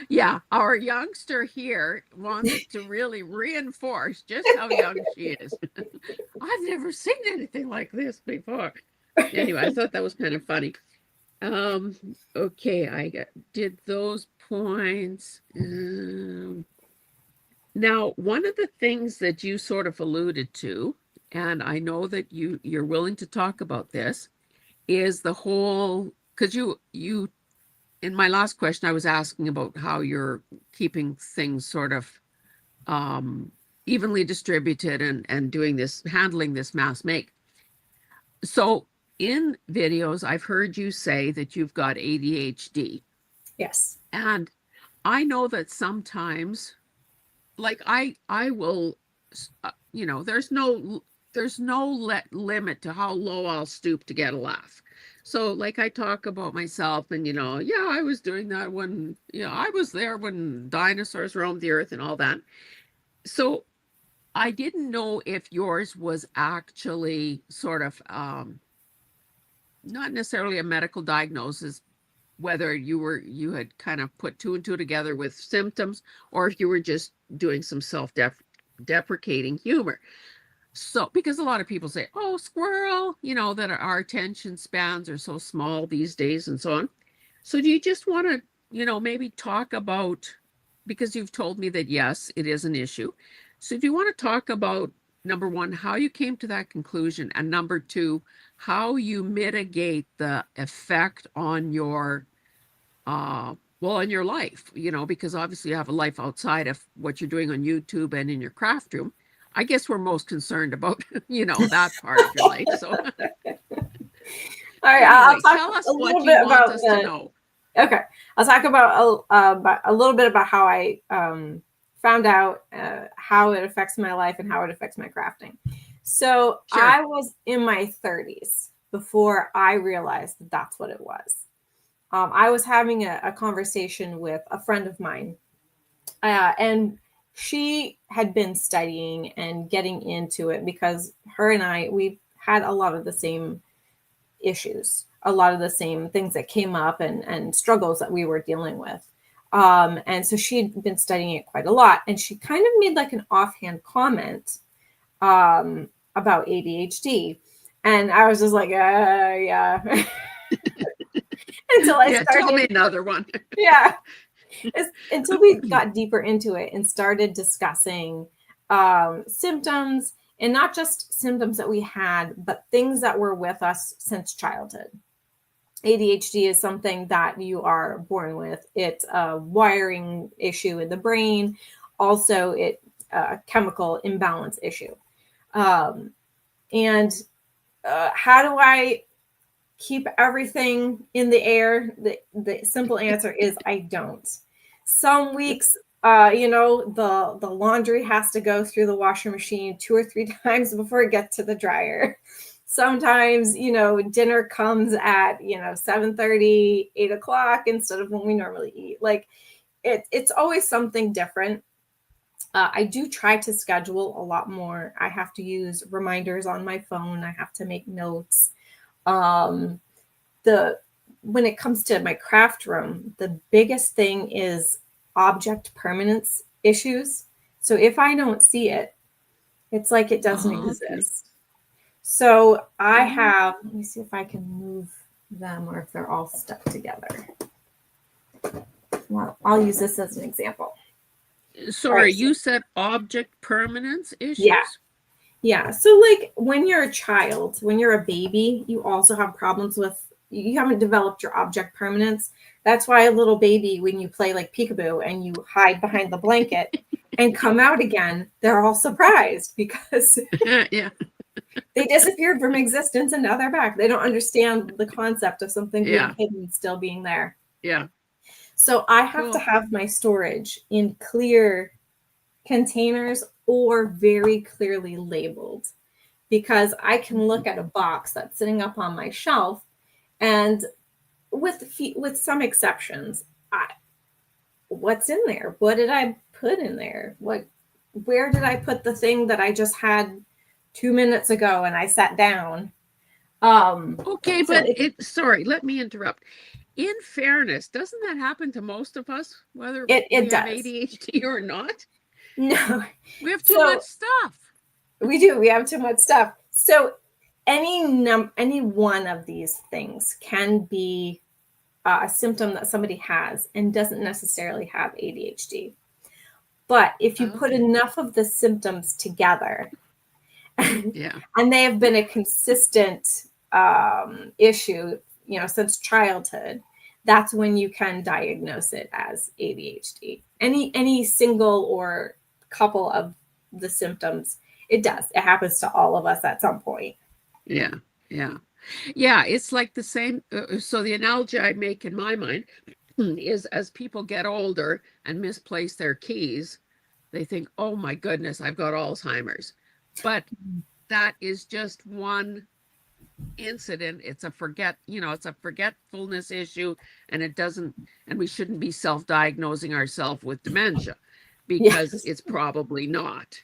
yeah, our youngster here wants to really reinforce just how young she is. I've never seen anything like this before. Anyway, I thought that was kind of funny. Okay, did those points. Now, one of the things that you sort of alluded to, and I know that you're willing to talk about this, is the whole, because you in my last question I was asking about how you're keeping things sort of evenly distributed and doing this, handling this mass make. So in videos, I've heard you say that you've got ADHD. Yes. And I know that sometimes, like I will, there's no limit to how low I'll stoop to get a laugh. So like I talk about myself and, yeah, I was doing that when, I was there when dinosaurs roamed the earth and all that. So I didn't know if yours was actually sort of not necessarily a medical diagnosis, whether you had kind of put two and two together with symptoms, or if you were just doing some self-deprecating humor. So, because a lot of people say, "Oh, squirrel," that our attention spans are so small these days and so on. So do you just want to, maybe talk about, because you've told me that yes, it is an issue. So do you want to talk about, number one, how you came to that conclusion, and number two, how you mitigate the effect on your in your life, because obviously you have a life outside of what you're doing on YouTube and in your craft room. I guess we're most concerned about, that part of your life. So All right, I'll anyway, talk tell us a what little you bit want about us to know. Okay, I'll talk about a little bit about how I found out how it affects my life and how it affects my crafting. So Sure. I was in my 30s before I realized that that's what it was. I was having a conversation with a friend of mine, and she had been studying and getting into it because her and we had a lot of the same issues, a lot of the same things that came up and struggles that we were dealing with. And so she'd been studying it quite a lot. And she kind of made like an offhand comment about ADHD. And I was just like, yeah. Until I started. Tell me another one. Yeah. Until we got deeper into it and started discussing symptoms, and not just symptoms that we had, but things that were with us since childhood. ADHD is something that you are born with. It's a wiring issue in the brain. Also, it's a chemical imbalance issue. And how do I keep everything in the air? The simple answer is I don't. Some weeks, the laundry has to go through the washer machine 2 or 3 times before it gets to the dryer. Sometimes, dinner comes at, 7:30, 8 o'clock instead of when we normally eat. Like it's always something different. I do try to schedule a lot more. I have to use reminders on my phone. I have to make notes. Um, the when it comes to my craft room, the biggest thing is object permanence issues. So if I don't see it, it's like it doesn't Oh, okay. exist. So I Oh, have, let me see if I can move them or if they're all stuck together. Well, I'll use this as an example. All sorry, right. So, you said object permanence yeah. issues? Yeah. So, like when you're a child, when you're a baby, you also have problems with, you haven't developed your object permanence. That's why a little baby, when you play like peekaboo and you hide behind the blanket and come out again, they're all surprised because Yeah, they disappeared from existence and now they're back. They don't understand the concept of something being yeah, hidden and still being there. yeah. So I have to Cool. have my storage in clear containers or very clearly labeled because I can look at a box that's sitting up on my shelf and with some exceptions, what's in there? What did I put in there? Where did I put the thing that I just had 2 minutes ago and I sat down? Okay, So but sorry, let me interrupt. In fairness, doesn't that happen to most of us, whether we it have does. ADHD or not? No. We have too much So stuff. we do. We have too much stuff. So any one of these things can be a symptom that somebody has and doesn't necessarily have ADHD. But if you put Okay. enough of the symptoms together, Yeah. and they have been a consistent issue, since childhood, that's when you can diagnose it as ADHD. Any single or couple of the symptoms, it does. It happens to all of us at some point. Yeah. Yeah. Yeah. It's like the same. So the analogy I make in my mind is as people get older and misplace their keys, they think, oh my goodness, I've got Alzheimer's. But that is just one incident. It's a forgetfulness issue, and we shouldn't be self-diagnosing ourselves with dementia because Yes. it's probably not.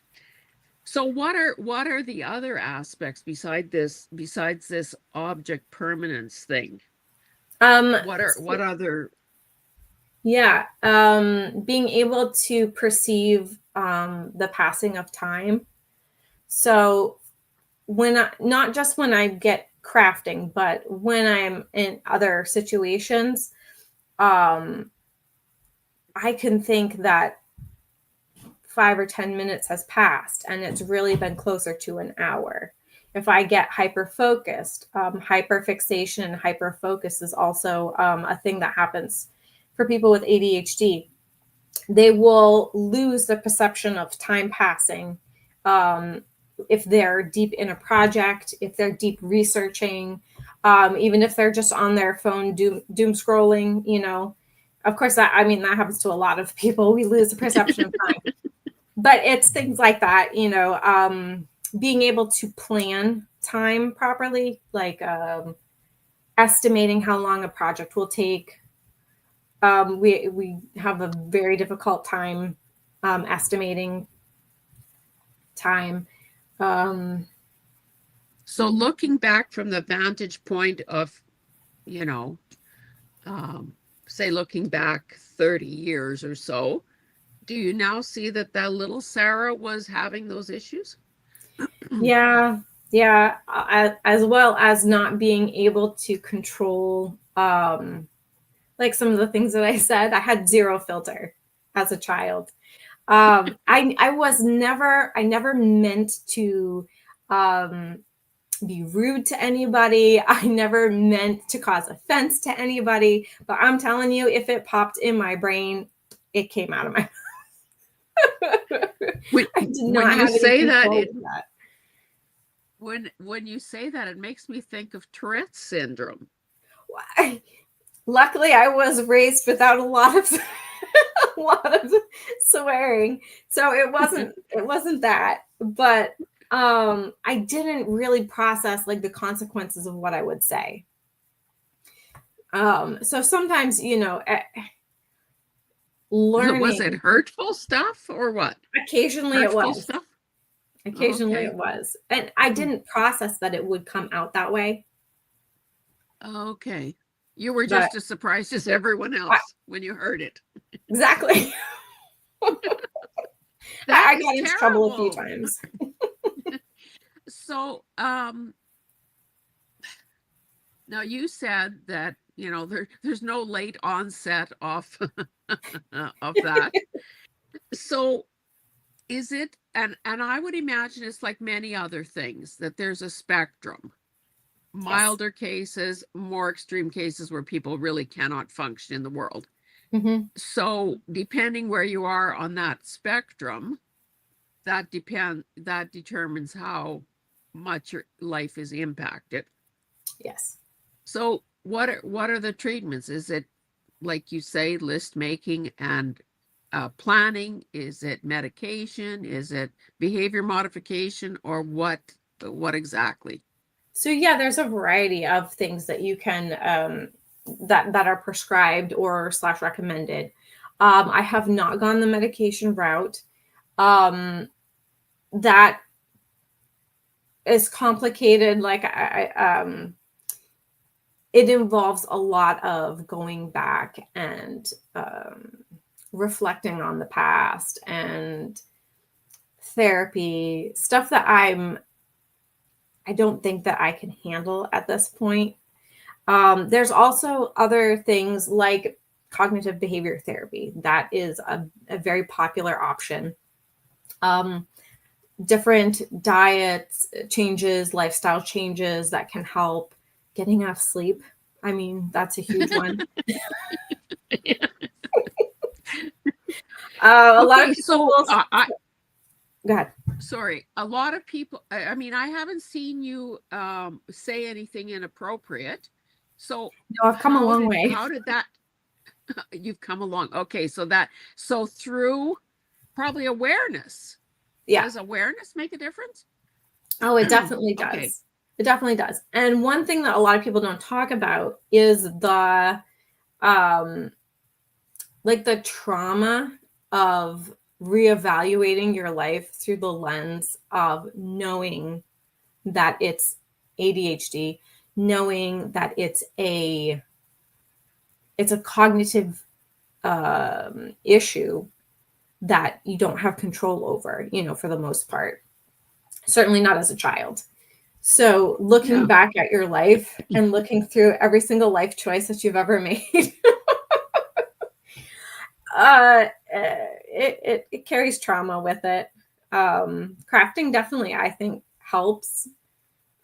So what are the other aspects besides this object permanence thing? Um, What other yeah. Being able to perceive the passing of time. So not just when I get crafting, but when I'm in other situations, um, I can think that 5 or 10 minutes has passed and it's really been closer to an hour. If I get hyper focused, hyperfixation and hyper focus is also a thing that happens for people with ADHD. They will lose the perception of time passing if they're deep in a project, if they're deep researching, even if they're just on their phone doom scrolling. Of course, that happens to a lot of people. We lose the perception of time, but it's things like that. Being able to plan time properly, like estimating how long a project will take. We have a very difficult time estimating time. Um, So looking back from the vantage point of, you know, um, say looking back 30 years or so, do you now see that that little Sarah was having those issues? yeah, yeah, as well as not being able to control like some of the things that I said. I had zero filter as a child. I never meant to um, be rude to anybody. I never meant to cause offense to anybody. But I'm telling you, if it popped in my brain, it came out of my. When I did when not you have any say that, control it over that. when you say that, it makes me think of Tourette's syndrome. Luckily, I was raised without a lot of a lot of swearing, so it wasn't that. But I didn't really process like the consequences of what I would say. So sometimes, Was it learning. hurtful stuff or what? Occasionally it Hurtful was. stuff? Occasionally Okay. it was. And I Mm, didn't process that it would come out that way. okay. You were But just as surprised as everyone I, else when you heard it. exactly. That I is got into trouble a few terrible. times. So, now you said that, there's no late onset of of that. So is it, and I would imagine it's like many other things, that there's a spectrum. Yes. Milder cases, more extreme cases where people really cannot function in the world. Hmm. So depending where you are on that spectrum, that determines how much your life is impacted. Yes. So what are the treatments? Is it, like you say, list making and planning? Is it medication? Is it behavior modification, or what exactly? So yeah, there's a variety of things that you can that are prescribed or slash recommended. I have not gone the medication route. Um, that is complicated. Like it involves a lot of going back and reflecting on the past and therapy stuff that I don't think that I can handle at this point. There's also other things like cognitive behavior therapy. That is a very popular option. Um, Different diets changes, lifestyle changes that can help. Getting enough sleep. I mean, that's a huge one. A lot of Okay, people so will I go ahead. sorry, a lot of people, I mean, I haven't seen you say anything inappropriate. So No, I've come a long way. how did that you've come along? Okay, so through probably awareness. Yeah. Does awareness make a difference? Oh, it definitely Okay. does. It definitely does. And one thing that a lot of people don't talk about is the um like the trauma of reevaluating your life through the lens of knowing that it's ADHD, knowing that it's a cognitive issue that you don't have control over, for the most part. Certainly not as a child. So looking Yeah. back at your life and looking through every single life choice that you've ever made, it carries trauma with it. Crafting definitely, I think, helps.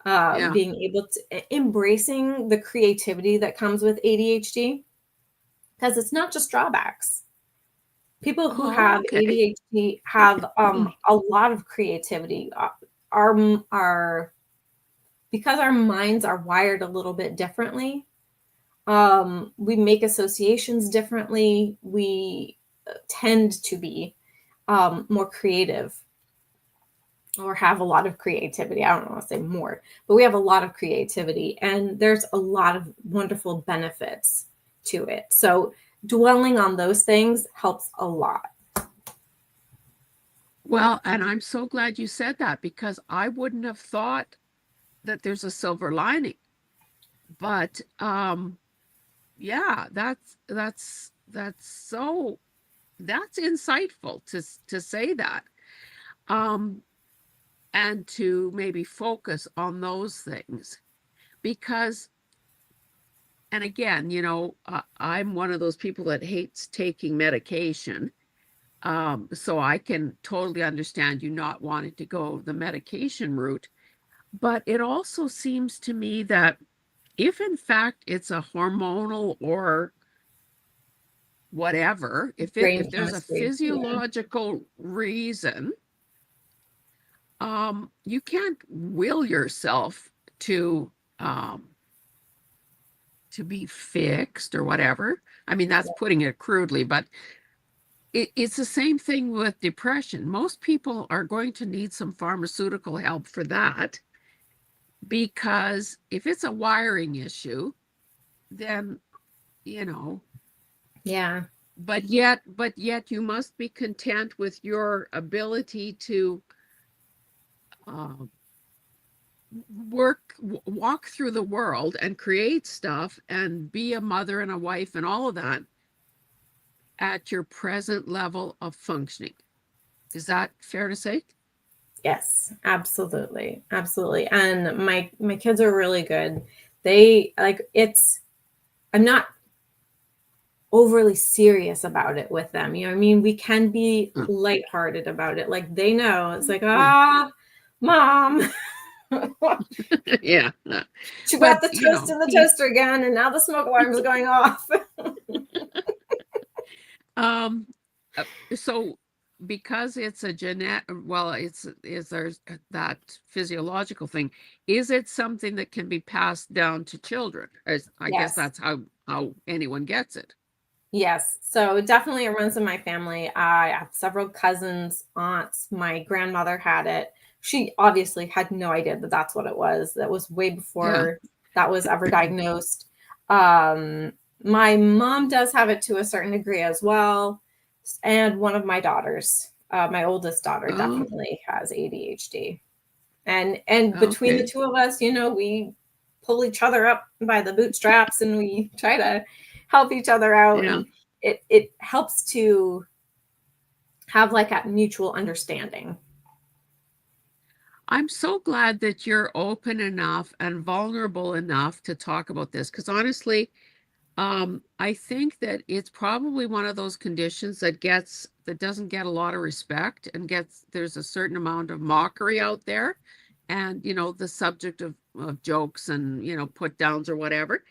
Yeah. Being able to embracing the creativity that comes with ADHD, because it's not just drawbacks. People who Oh, have okay. ADHD have a lot of creativity. Our Because our minds are wired a little bit differently. We make associations differently. We tend to be more creative or have a lot of creativity. I don't want to say more, but we have a lot of creativity, and there's a lot of wonderful benefits to it. So dwelling on those things helps a lot. Well, and I'm so glad you said that, because I wouldn't have thought that there's a silver lining. But yeah, that's insightful to say that. Um and to maybe focus on those things, because, and again, I'm one of those people that hates taking medication. So I can totally understand you not wanting to go the medication route. But it also seems to me that if in fact it's a hormonal or whatever, Brain if there's a chemistry. Yeah. physiological reason, you can't will yourself to um to be fixed or whatever. I mean, that's putting it crudely, but it's the same thing with depression. Most people are going to need some pharmaceutical help for that, because if it's a wiring issue, then, you know, Yeah. but yet you must be content with your ability to uh, walk through the world and create stuff and be a mother and a wife and all of that at your present level of functioning. Is that fair to say? Yes, absolutely. Absolutely. And my kids are really good. They like it's I'm not overly serious about it with them. You know what I mean? We can be Uh, lighthearted about it. Like they know it's like, yeah. mom, Yeah. she But got the you toast know, in the toaster again, and now the smoke alarm is going off. um uh, so because it's a genetic, well, is there's that physiological thing, is it something that can be passed down to children? I guess Yes. that's how anyone gets it. Yes. So definitely it runs in my family. I have several cousins, aunts. My grandmother had it. She obviously had no idea that that's what it was. That was way Yeah. before that was ever diagnosed. Um, my mom does have it to a certain degree as well. And one of my daughters, my oldest daughter, Oh, definitely has ADHD. And between the okay. two of us, we pull each other up by the bootstraps and we try to help each other out, Yeah. and it helps to have like a mutual understanding. I'm so glad that you're open enough and vulnerable enough to talk about this because honestly, I think that it's probably one of those conditions that doesn't get a lot of respect and there's a certain amount of mockery out there, and the subject of jokes and put downs or whatever.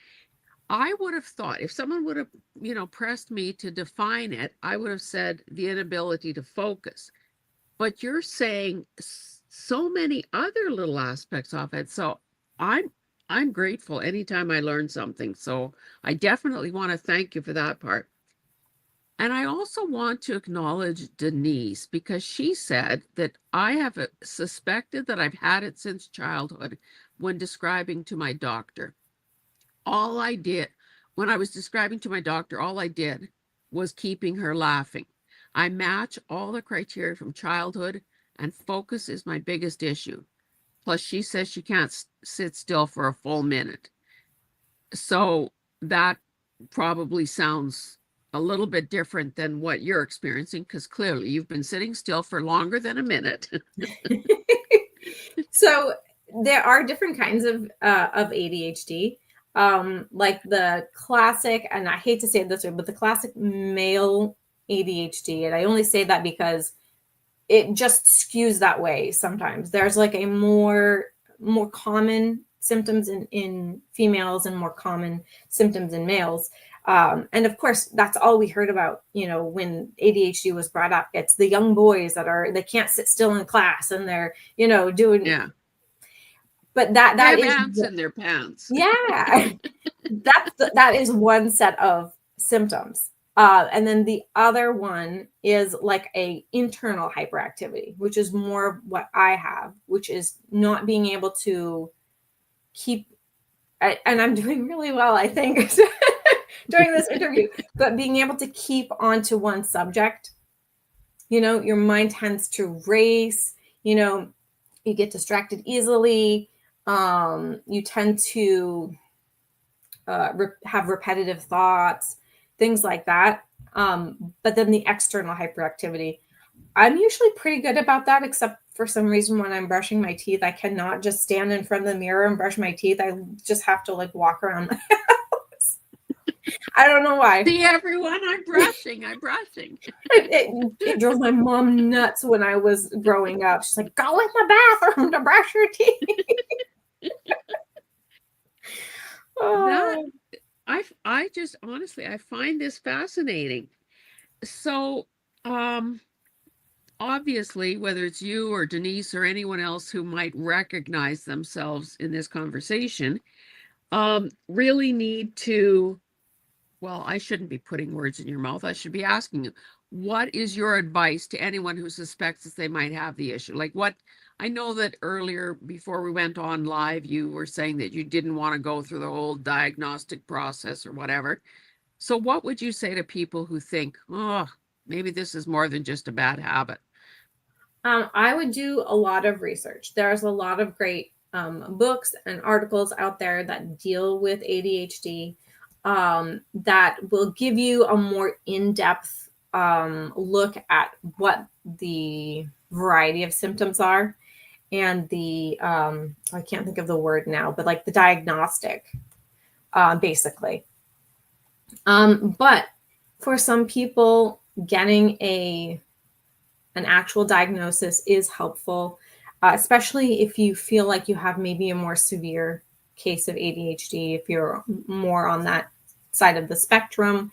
I would have thought if someone would have pressed me to define it, I would have said the inability to focus. But you're saying so many other little aspects of it. So I'm I'm grateful anytime I learn something. So I definitely want to thank you for that part. And I also want to acknowledge Denise because she said that I have suspected that I've had it since childhood when describing to my doctor. All I did when I was describing to my doctor, all I did was keeping her laughing. I match all the criteria from childhood, and focus is my biggest issue. Plus, she says she can't sit still for a full minute. So that probably sounds a little bit different than what you're experiencing because clearly you've been sitting still for longer than a minute. So there are different kinds of ADHD. Like the classic, and I hate to say it this way, but the classic male ADHD, and I only say that because it just skews that way sometimes. There's like a more common symptoms in females and more common symptoms in males. And of course, that's all we heard about, when ADHD was brought up. It's the young boys they can't sit still in class and they're, doing, Yeah. but They that have is, ants in their pants. yeah, that is one set of symptoms. And then the other one is like a internal hyperactivity, which is more of what I have, which is not being able to keep. And I'm doing really well, I think, during this interview, but being able to keep onto one subject. Your mind tends to race. You get distracted easily. You tend to have repetitive thoughts, things like that. But then the external hyperactivity, I'm usually pretty good about that, except for some reason when I'm brushing my teeth, I cannot just stand in front of the mirror and brush my teeth. I just have to like walk around my house. I don't know why. See everyone, I'm brushing. It drove my mom nuts when I was growing up. She's like, go in the bathroom to brush your teeth. That Oh. I just honestly I find this fascinating. So, um, obviously, whether it's you or Denise or anyone else who might recognize themselves in this conversation, really need to, well, I shouldn't be putting words in your mouth. I should be asking you, what is your advice to anyone who suspects that they might have the issue? Like what, I know that earlier before we went on live, you were saying that you didn't want to go through the whole diagnostic process or whatever. So what would you say to people who think, oh, maybe this is more than just a bad habit? I would do a lot of research. There's a lot of great books and articles out there that deal with ADHD, that will give you a more in-depth look at what the variety of symptoms are, and the I can't think of the word now, but like the diagnostic, basically. But for some people, getting an actual diagnosis is helpful, especially if you feel like you have maybe a more severe case of ADHD, if you're more on that side of the spectrum.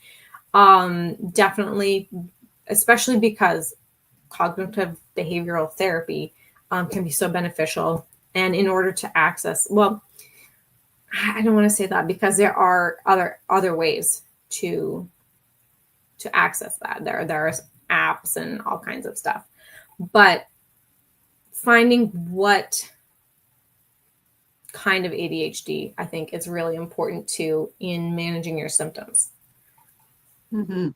Definitely, especially because cognitive behavioral therapy can be so beneficial. And in order to access, well, I don't want to say that, because there are other ways to access that. There's apps and all kinds of stuff, but finding what kind of ADHD I think is really important too in managing your symptoms. Mhm.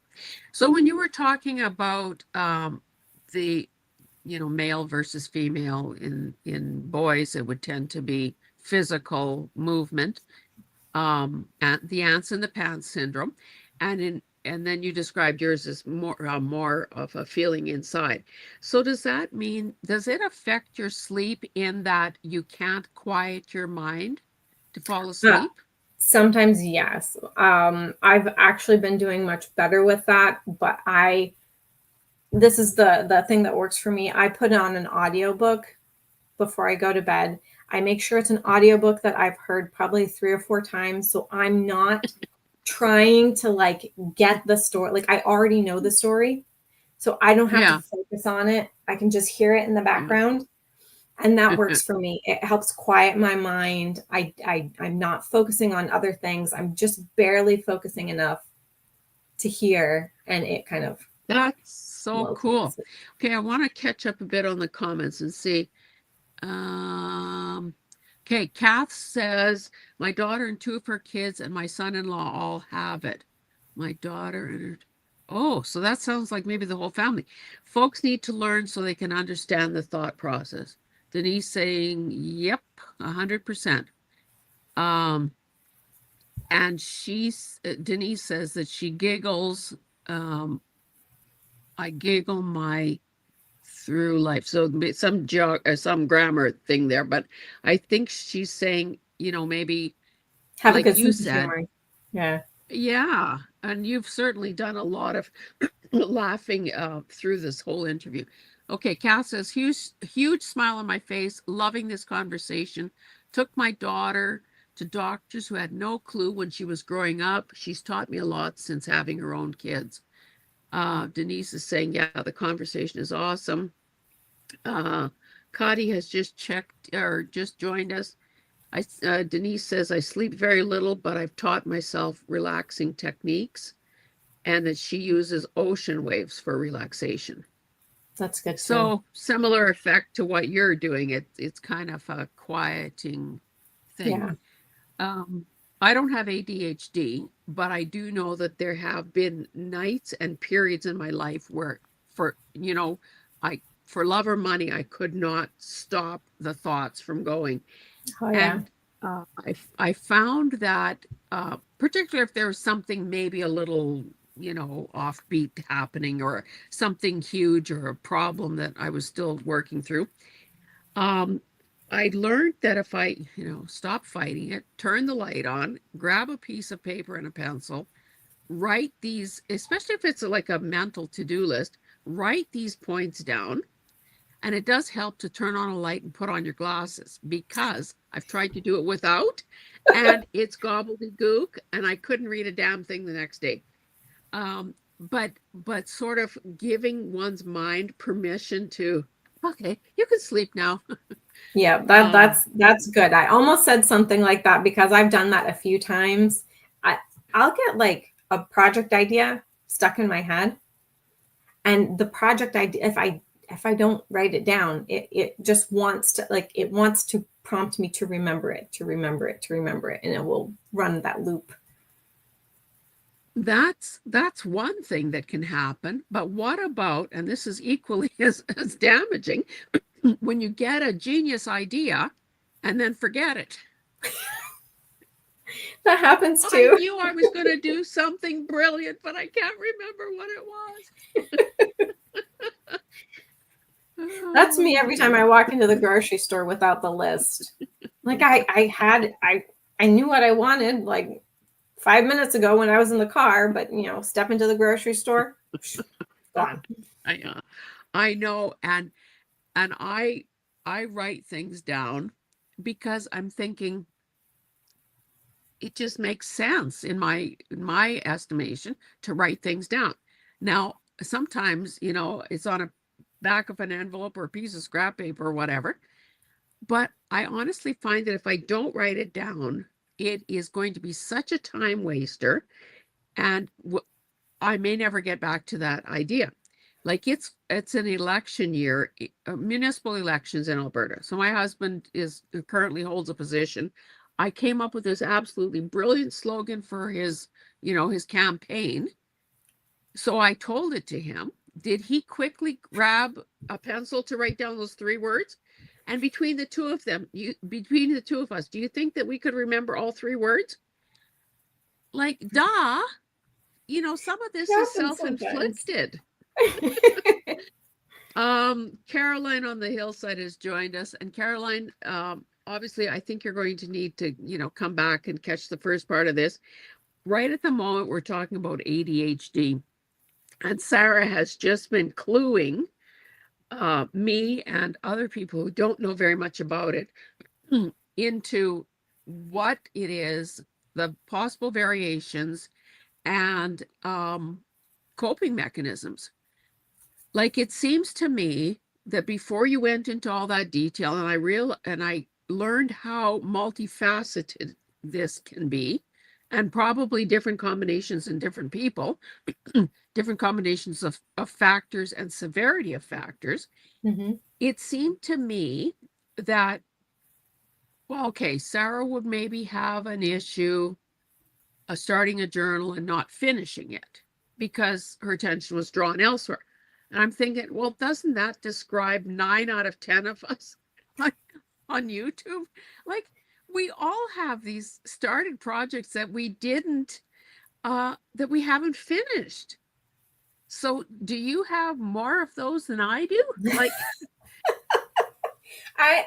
So when you were talking about the, male versus female, in boys, it would tend to be physical movement, and the ants in the pants syndrome, and then you described yours as more of a feeling inside. So does it affect your sleep in that you can't quiet your mind to fall Uh, asleep? Sometimes, yes. I've actually been doing much better with that, but this is the thing that works for me. I put on an audiobook before I go to bed. I make sure it's an audiobook that I've heard probably 3 or 4 times, so I'm not trying to like get the story. Like, I already know the story, so I don't have to Yeah. focus on it. I can just hear it in the Yeah. background, and that works for me. It helps quiet my mind. I'm not focusing on other things. I'm just barely focusing enough to hear, and it kind of That's so lulls me to cool. sleep. Okay, I want to catch up a bit on the comments and see. Um, okay, Kath says, my daughter and two of her kids and my son-in-law all have it. My daughter and her, oh, so that sounds like maybe the whole family. Folks need to learn so they can understand the thought process. Denise saying, yep, 100%. Um, and Denise says that she giggles. I giggle my through life. So some grammar thing there, but I think she's saying, maybe Have a like good you sense of said, humor. Yeah. yeah, and you've certainly done a lot of laughing through this whole interview. Okay, Cass says, huge smile on my face, loving this conversation. Took my daughter to doctors who had no clue when she was growing up. She's taught me a lot since having her own kids. Denise is saying, yeah, the conversation is awesome. Uh, Cotty has just checked or just joined us. Denise says, I sleep very little, but I've taught myself relaxing techniques, and that she uses ocean waves for relaxation. That's good too. So similar effect to what you're doing. It's kind of a quieting thing. Yeah. Um, I don't have ADHD, but I do know that there have been nights and periods in my life where, I for love or money, I could not stop the thoughts from going. Oh yeah. And I found that, particularly if there was something maybe a little, offbeat happening, or something huge, or a problem that I was still working through, um, I learned that if I, stop fighting it, turn the light on, grab a piece of paper and a pencil, write these, especially if it's like a mental to-do list, write these points down. And it does help to turn on a light and put on your glasses, because I've tried to do it without, and it's gobbledygook, and I couldn't read a damn thing the next day. But sort of giving one's mind permission to, okay, you can sleep now. Yeah, Um, that's good. I almost said something like that because I've done that a few times. I I'll get like a project idea stuck in my head, and the project idea, if I don't write it down, it just wants to, like, it wants to prompt me to remember it, to remember it, to remember it, and it will run that loop. That's one thing that can happen. But what about, and this is equally as damaging, when you get a genius idea and then forget it. That happens I too. knew I was going to do something brilliant, but I can't remember what it was. That's me Oh every time I dear. walk into the grocery store without the list. Like I knew what I wanted like 5 minutes ago when I was in the car, but step into the grocery store, gone. I I know, and I write things down because I'm thinking it just makes sense in my estimation to write things down. Now, sometimes, it's on a back of an envelope or a piece of scrap paper or whatever, but I honestly find that if I don't write it down, it is going to be such a time waster, and I may never get back to that idea. Like it's an election year, municipal elections in Alberta. So my husband is currently holds a position. I came up with this absolutely brilliant slogan for his campaign. So I told it to him. Did he quickly grab a pencil to write down those three words? And between the two of them, between the two of us, do you think that we could remember all three words? Like, duh, some of this It is happens sometimes. self-inflicted. Caroline on the hillside has joined us, and Caroline, obviously, I think you're going to need to, come back and catch the first part of this. Right at the moment, we're talking about ADHD, and Sarah has just been cluing me and other people who don't know very much about it into what it is, the possible variations, and coping mechanisms. Like it seems to me that before you went into all that detail, and I learned how multifaceted this can be, and probably different combinations in different people, different combinations of factors and severity of factors. Mhm. It seemed to me that, well, okay, Sarah would maybe have an issue starting a journal and not finishing it because her attention was drawn elsewhere. And I'm thinking, well, doesn't that describe 9 out of 10 of us on YouTube? Like, we all have these started projects that that we haven't finished. So, do you have more of those than I do? Like, I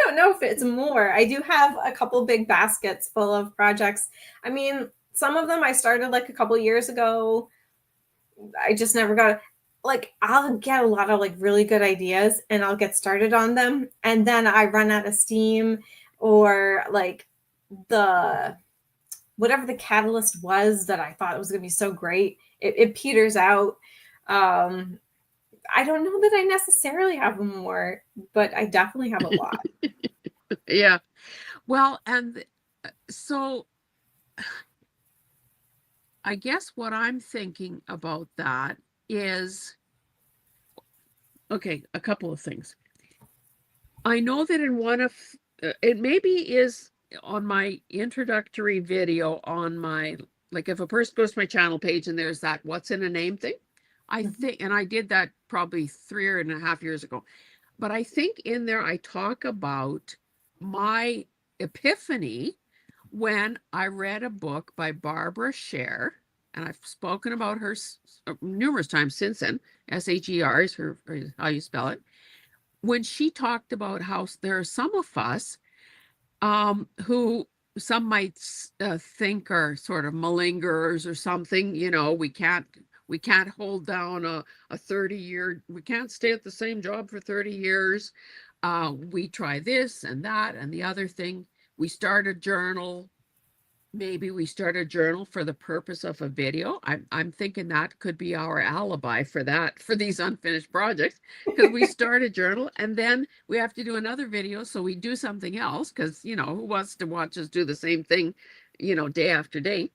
don't know if it's more. I do have a couple big baskets full of projects. I mean, some of them I started like a couple years ago. I just never got, like, I'll get a lot of like really good ideas and I'll get started on them and then I run out of steam, or like the whatever the catalyst was that I thought was going to be so great, it peters out. Um, I don't know that I necessarily have more, but I definitely have a lot. yeah. Well, and so I guess what I'm thinking about that is, okay, a couple of things. I know that in one of it maybe is on my introductory video on my, like, if a person goes to my channel page and there's that what's in a name thing, I Mhm. think, and I did that probably 3.5 years ago, but I think in there I talk about my epiphany when I read a book by Barbara Sher, and I've spoken about her numerous times since then. Sher is her, how you spell it. When she talked about how there are some of us who some might think are sort of malingerers or something. We can't hold down a 30-year, we can't stay at the same job for 30 years. We try this and that and the other thing. We start a journal. Maybe we start a journal for the purpose of a video. I'm thinking that could be our alibi for that, for these unfinished projects, because we start a journal and then we have to do another video, so we do something else because who wants to watch us do the same thing, day after day.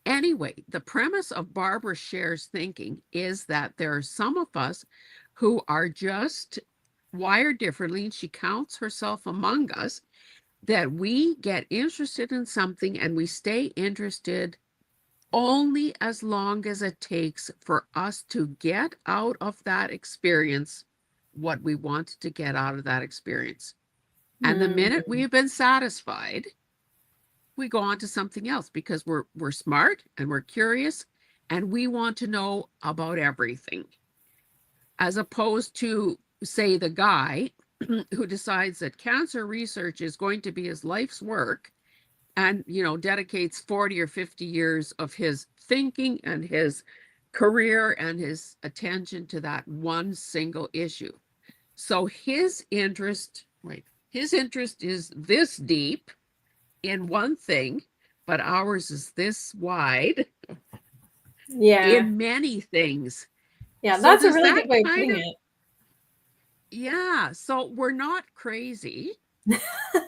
Anyway, the premise of Barbara Sher's thinking is that there are some of us who are just wired differently, and she counts herself among us, that we get interested in something and we stay interested only as long as it takes for us to get out of that experience what we want to get out of that experience. And the minute we Mm, have been satisfied, we go on to something else because we're smart and we're curious and we want to know about everything. As opposed to, say, the guy who decides that cancer research is going to be his life's work and, dedicates 40 or 50 years of his thinking and his career and his attention to that one single issue. So his interest is this deep in one thing, but ours is this wide yeah. in many things. Yeah, So that's a does really that good way of kind putting of, it. yeah, so we're not crazy.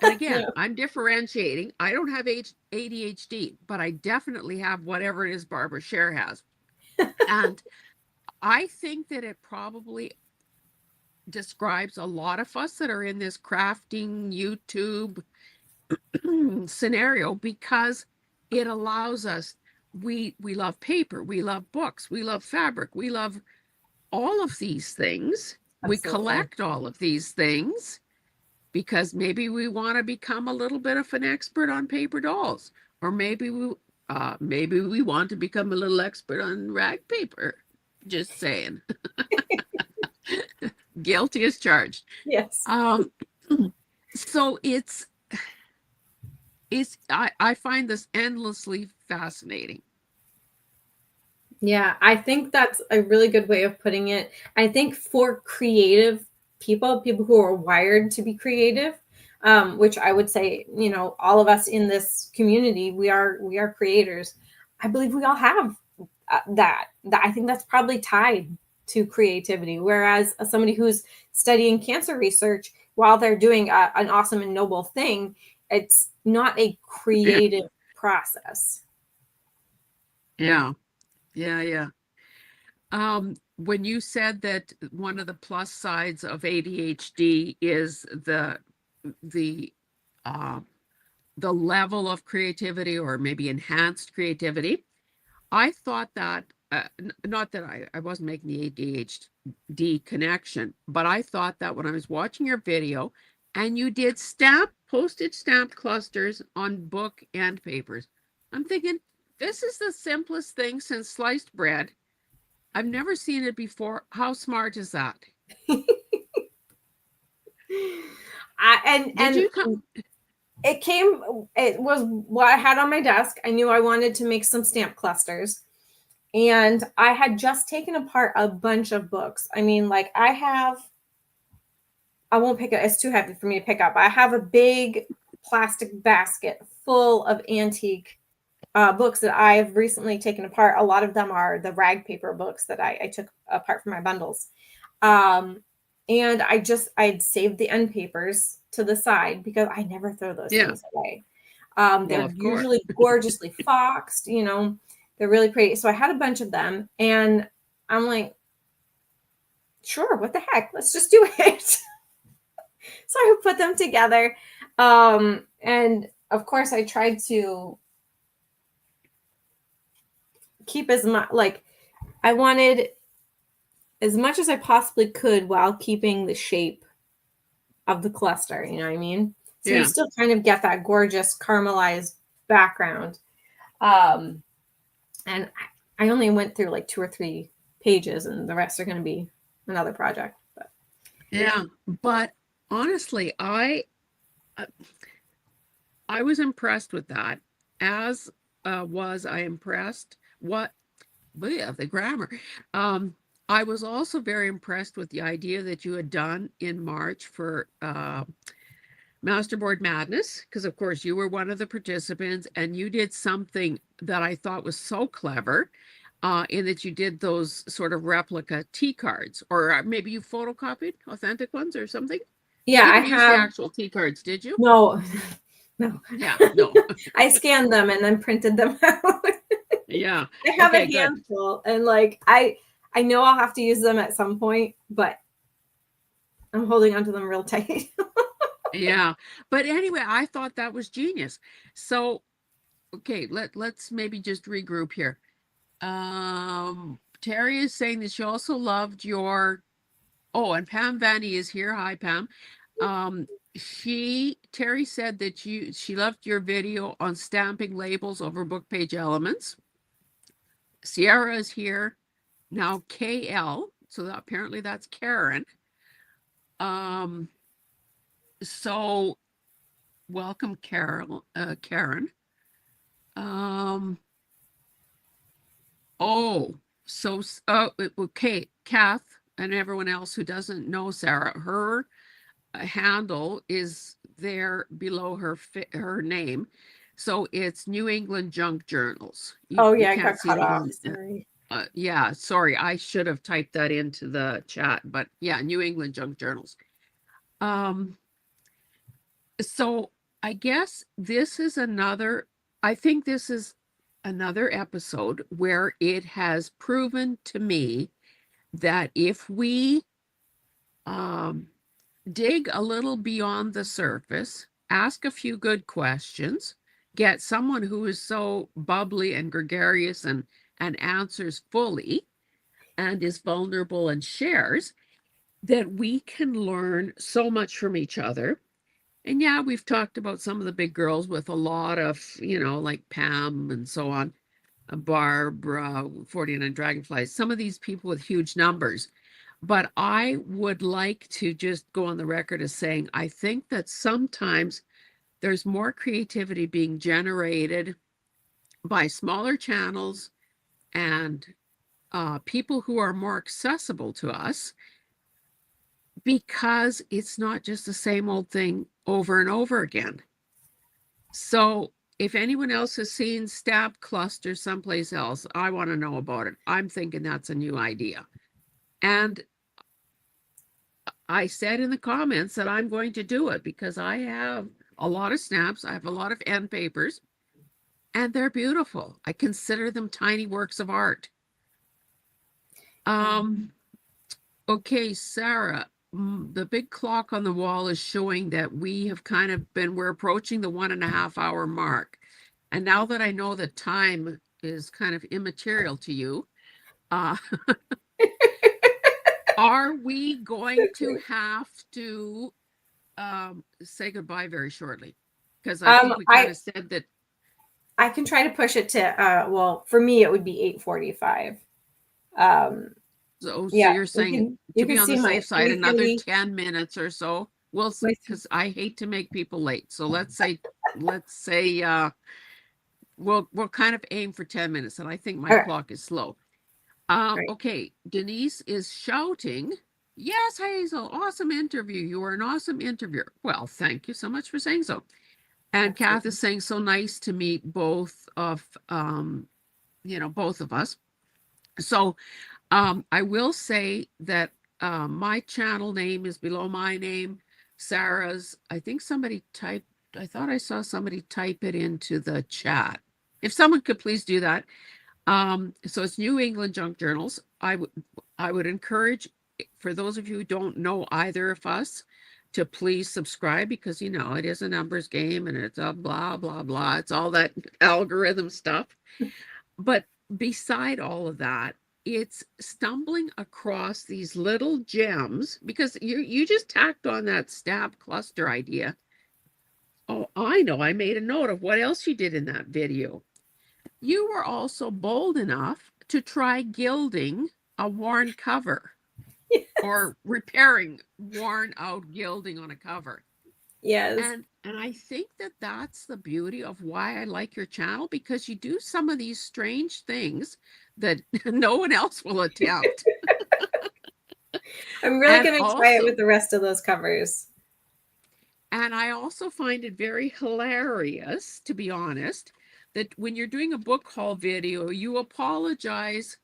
And again, No. I'm differentiating. I don't have ADHD, but I definitely have whatever it is Barbara Scher has. And I think that it probably describes a lot of us that are in this crafting YouTube scenario because it allows us, we love paper, we love books, we love fabric, we love all of these things. We Absolutely. collect all of these things because maybe we want to become a little bit of an expert on paper dolls, or maybe we want to become a little expert on rag paper. Just saying. Guilty as charged. Yes. Um, so I find this endlessly fascinating. Yeah, I think that's a really good way of putting it. I think for creative people, people who are wired to be creative, which I would say, all of us in this community, we are creators. I believe we all have that. I think that's probably tied to creativity. Whereas somebody who's studying cancer research while they're doing an awesome and noble thing, it's not a Yeah, creative process. yeah, yeah, yeah. When you said that one of the plus sides of ADHD is the uh, the level of creativity or maybe enhanced creativity, I thought that not that I wasn't making the ADHD connection, but I thought that when I was watching your video and you did postage stamp clusters on book and papers, I'm thinking this is the simplest thing since sliced bread. I've never seen it before. How smart is that? And Did you come? it was what I had on my desk. I knew I wanted to make some stamp clusters, and I had just taken apart a bunch of books. I mean, like I won't pick it, it's too heavy for me to pick up. I have a big plastic basket full of antique books that I've recently taken apart. A lot of them are the rag paper books that I took apart from my bundles. Um, and I'd saved the end papers to the side because I never throw those Yeah. things away. Well, They're of course. usually gorgeously foxed, they're really pretty. So I had a bunch of them, and I'm like, sure, what the heck? Let's just do it. So I put them together. And of course, I tried to keep as much, like, I wanted as much as I possibly could while keeping the shape of the cluster. You know what I mean? So you Yeah. still kind of get that gorgeous caramelized background. Um, and I only went through like 2 or 3 pages, and the rest are going to be another project. But Yeah. But honestly, uh, I was impressed with that, as was I impressed what yeah, the grammar. Um, I was also very impressed with the idea that you had done in March for Masterboard Madness, because of course you were one of the participants and you did something that I thought was so clever, in that you did those sort of replica T cards, or maybe you photocopied authentic ones or something. You yeah, I didn't use the have actual T cards, did you? no, no. Yeah, no. I scanned them and then printed them out. Yeah. I have Okay, a good. handful, and like I know I'll have to use them at some point, but I'm holding onto them real tight. Yeah. But anyway, I thought that was genius. So Okay, let's maybe just regroup here. Terry is saying that she also loved your, oh, and Pam Vanny is here. Hi, Pam. Um, Terry said that she loved your video on stamping labels over book page elements. Sierra is here. Now KL, so apparently that's Karen. Um, so welcome, Karen. Um, oh, so okay, Kath and everyone else who doesn't know Sarah, her handle is there below her name. So it's New England Junk Journals. Oh You yeah, I can't got see cut the off. little Sorry. yeah, sorry, I should have typed that into the chat, but yeah, New England Junk Journals. Um, so I guess I think this is another episode where it has proven to me that if we um dig a little beyond the surface, ask a few good questions, get someone who is so bubbly and gregarious and answers fully and is vulnerable and shares, that we can learn so much from each other. And yeah, we've talked about some of the big girls with a lot of, like Pam and so on, Barbara, 49 Dragonflies, some of these people with huge numbers. But I would like to just go on the record as saying, I think that sometimes there's more creativity being generated by smaller channels and people who are more accessible to us because it's not just the same old thing over and over again. So if anyone else has seen Stab Cluster someplace else, I want to know about it. I'm thinking that's a new idea. And I said in the comments that I'm going to do it because I have a lot of snaps. I have a lot of end papers and they're beautiful. I consider them tiny works of art. Um, okay, Sarah, the big clock on the wall is showing that we're approaching the 1.5 hour mark. And now that I know that time is kind of immaterial to you, uh, are we going to have to say goodbye very shortly? Because I think we kind of said that. I can try to push it to well, for me it would be 8:45. So Yeah, you're saying you to be can on see the my safe side, another 3:30. 10 minutes or so. Well, My because I hate to make people late. So let's say we'll kind of aim for 10 minutes, and I think my all right, clock is slow. all right. Okay, Denise is shouting, yes, Hazel, awesome interview. You are an awesome interviewer. Well, thank you so much for saying so. And Kath Absolutely. is saying, so nice to meet both of us. So I will say that my channel name is below my name. Sarah's, I thought I saw somebody type it into the chat. If someone could please do that. So it's New England Junk Journals. I would encourage, for those of you who don't know either of us, to please subscribe because it is a numbers game and it's a blah blah blah. It's all that algorithm stuff. But beside all of that, it's stumbling across these little gems because you just tacked on that stab cluster idea. Oh, I know. I made a note of what else you did in that video. You were also bold enough to try gilding a worn cover or repairing worn out gilding on a cover. Yes. And I think that that's the beauty of why I like your channel because you do some of these strange things that no one else will attempt. I'm really And going to try it with also, the rest of those covers. and I also find it very hilarious, to be honest, that when you're doing a book haul video, you apologize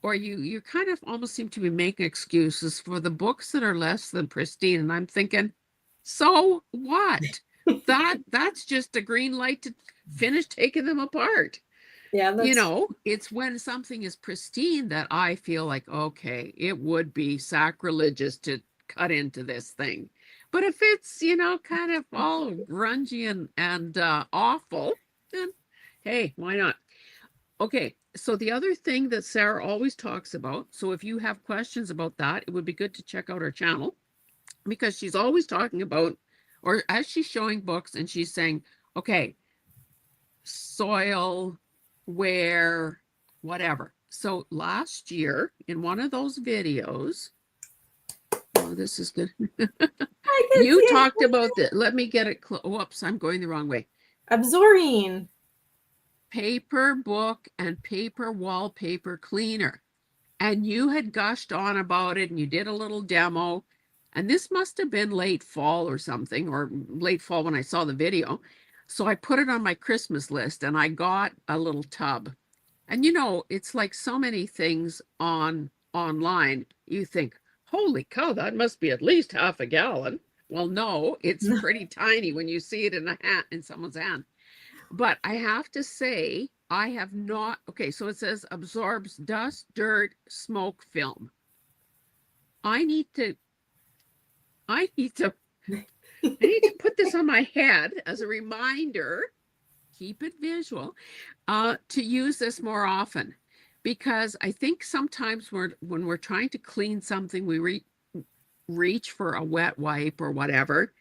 or you kind of almost seem to be making excuses for the books that are less than pristine. And I'm thinking, so what? That's just a green light to finish taking them apart. Yeah, that's It's when something is pristine that I feel like, okay, it would be sacrilegious to cut into this thing. But if it's, kind of all grungy and awful, then Hey, why not? Okay, so the other thing that Sarah always talks about, so if you have questions about that, it would be good to check out her channel because she's always talking about, or as she's showing books and she's saying, okay, soil, where, whatever. So last year in one of those videos, oh, this is good. I can see You it. talked about that. Let me get it. Whoops, I'm going the wrong way. Absorbing. Paper book and paper wallpaper cleaner. And you had gushed on about it and you did a little demo. And this must have been late fall or something, or late fall when I saw the video. So I put it on my Christmas list and I got a little tub. And you know, it's like so many things online. You think, holy cow, that must be at least half a gallon. Well, no, it's pretty tiny when you see it in a hat in someone's hand. But I have to say, I have not. Okay, so it says absorbs dust, dirt, smoke film. I need to, I need to, I need to put this on my head as a reminder, keep it visual, to use this more often. Because I think sometimes when we're trying to clean something, we reach for a wet wipe or whatever,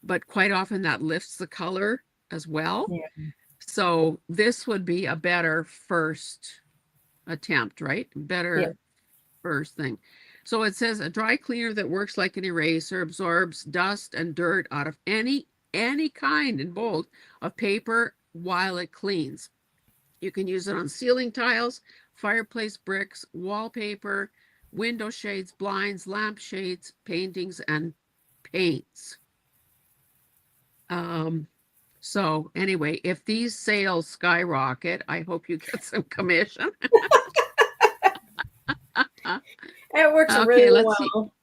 but quite often that lifts the color as well. Yeah. So this would be a better first attempt, right? Yeah. Better first thing. So it says a dry cleaner that works like an eraser, absorbs dust and dirt out of any kind, in bold, of paper while it cleans. You can use it on ceiling tiles, fireplace bricks, wallpaper, window shades, blinds, lampshades, paintings, and paints. So anyway, if these sales skyrocket, I hope you get some commission. It works Okay, really let's see. well.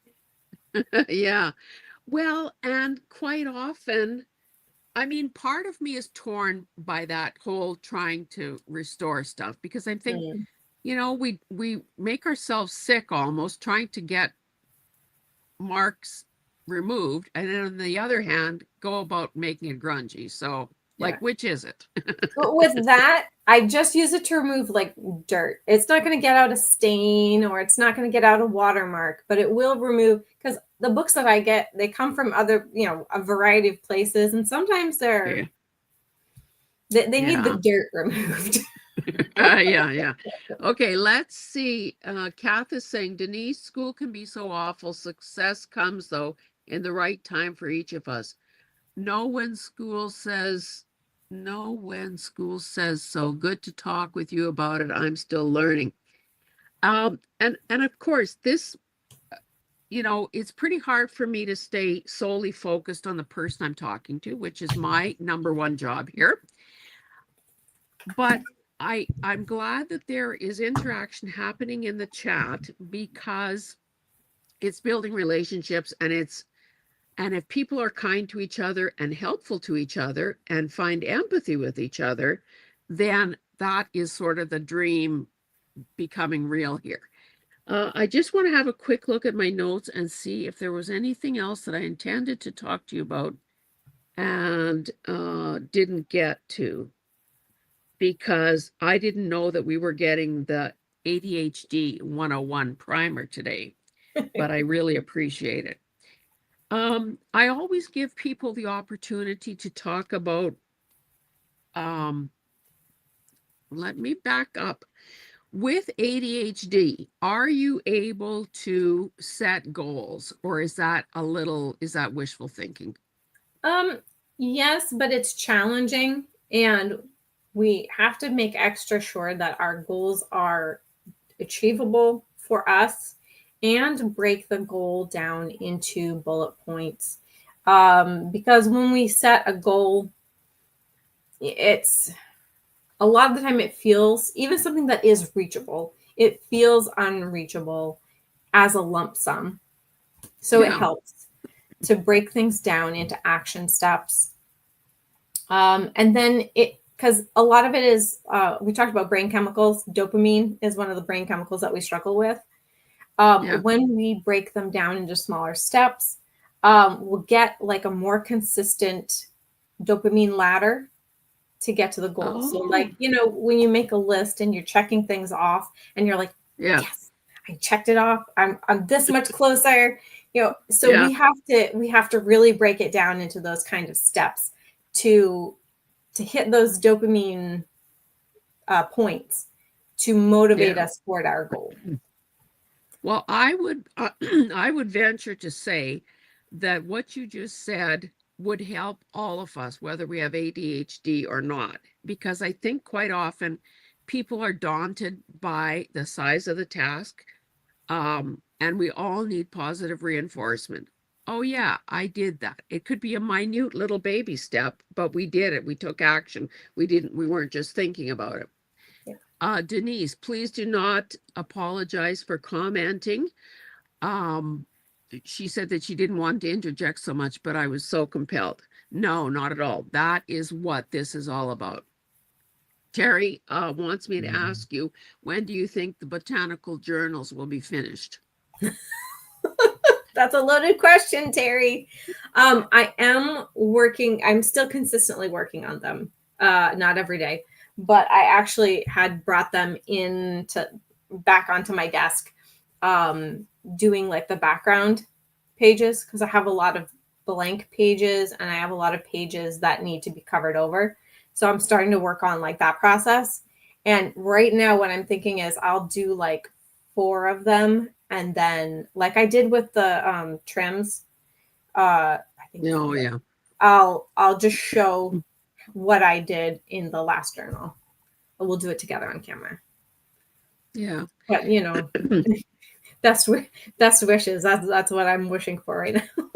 Yeah. Well, and quite often, I mean, part of me is torn by that whole trying to restore stuff because I think, Mm, we make ourselves sick almost trying to get marks removed, and then on the other hand, go about making it grungy. So, like, yeah. which is it? But with that, I just use it to remove like dirt. It's not going to get out a stain or it's not going to get out a watermark, but it will remove because the books that I get, they come from other, a variety of places. And sometimes Yeah. they need the Yeah. dirt removed. Yeah. Okay, let's see. Kath is saying, Denise, school can be so awful. Success comes, though, in the right time for each of us. Know when school says, know when school says so. Good to talk with you about it. I'm still learning. And of course, this, it's pretty hard for me to stay solely focused on the person I'm talking to, which is my number one job here. But I'm glad that there is interaction happening in the chat because it's building relationships and if people are kind to each other and helpful to each other and find empathy with each other, then that is sort of the dream becoming real here. I just want to have a quick look at my notes and see if there was anything else that I intended to talk to you about and didn't get to, because I didn't know that we were getting the ADHD 101 primer today, but I really appreciate it. I always give people the opportunity to talk about, let me back up. With ADHD, are you able to set goals or is that wishful thinking? Um, yes, but it's challenging and we have to make extra sure that our goals are achievable for us and break the goal down into bullet points. Because when we set a goal, it's a lot of the time it feels, even something that is reachable, it feels unreachable as a lump sum. So it Yeah. helps to break things down into action steps. And then because a lot of it is, we talked about brain chemicals. Dopamine is one of the brain chemicals that we struggle with. Yeah. When we break them down into smaller steps, we'll get like a more consistent dopamine ladder to get to the goal. So Oh, like, when you make a list and you're checking things off and you're like, yeah, yes, I checked it off. I'm this much closer. So yeah, we have to really break it down into those kind of steps to hit those dopamine points to motivate yeah. us toward our goal. Well, I would venture to say that what you just said would help all of us, whether we have ADHD or not, because I think quite often people are daunted by the size of the task, and we all need positive reinforcement. Oh yeah, I did that. It could be a minute little baby step, but we did it. We took action. We weren't just thinking about it. Yeah. Denise, please do not apologize for commenting. Um, she said that she didn't want to interject so much, but I was so compelled. No, not at all. That is what this is all about. Terry wants me to ask you, when do you think the botanical journals will be finished? That's a loaded question, Terry. I'm still consistently working on them. Not every day, but I actually had brought them back onto my desk, um, doing like the background pages because I have a lot of blank pages and I have a lot of pages that need to be covered over. So I'm starting to work on like that process. And right now, what I'm thinking is I'll do like four of them, and then like I did with the trims, I think Oh yeah, I'll just show what I did in the last journal. We'll do it together on camera. yeah, But that's that's wishes. That's what I'm wishing for right now.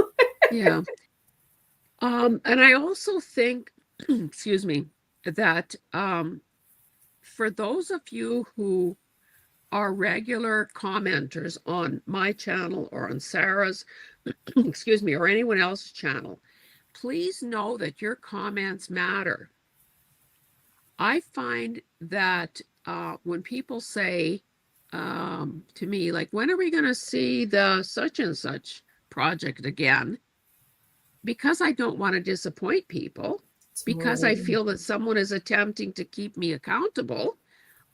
yeah. And I also think, excuse me, that for those of you who are regular commenters on my channel or on Sarah's, excuse me, or anyone else's channel, please know that your comments matter. I find that when people say to me, like, when are we going to see the such and such project again? Because I don't want to disappoint people, because I Totally. feel that someone is attempting to keep me accountable,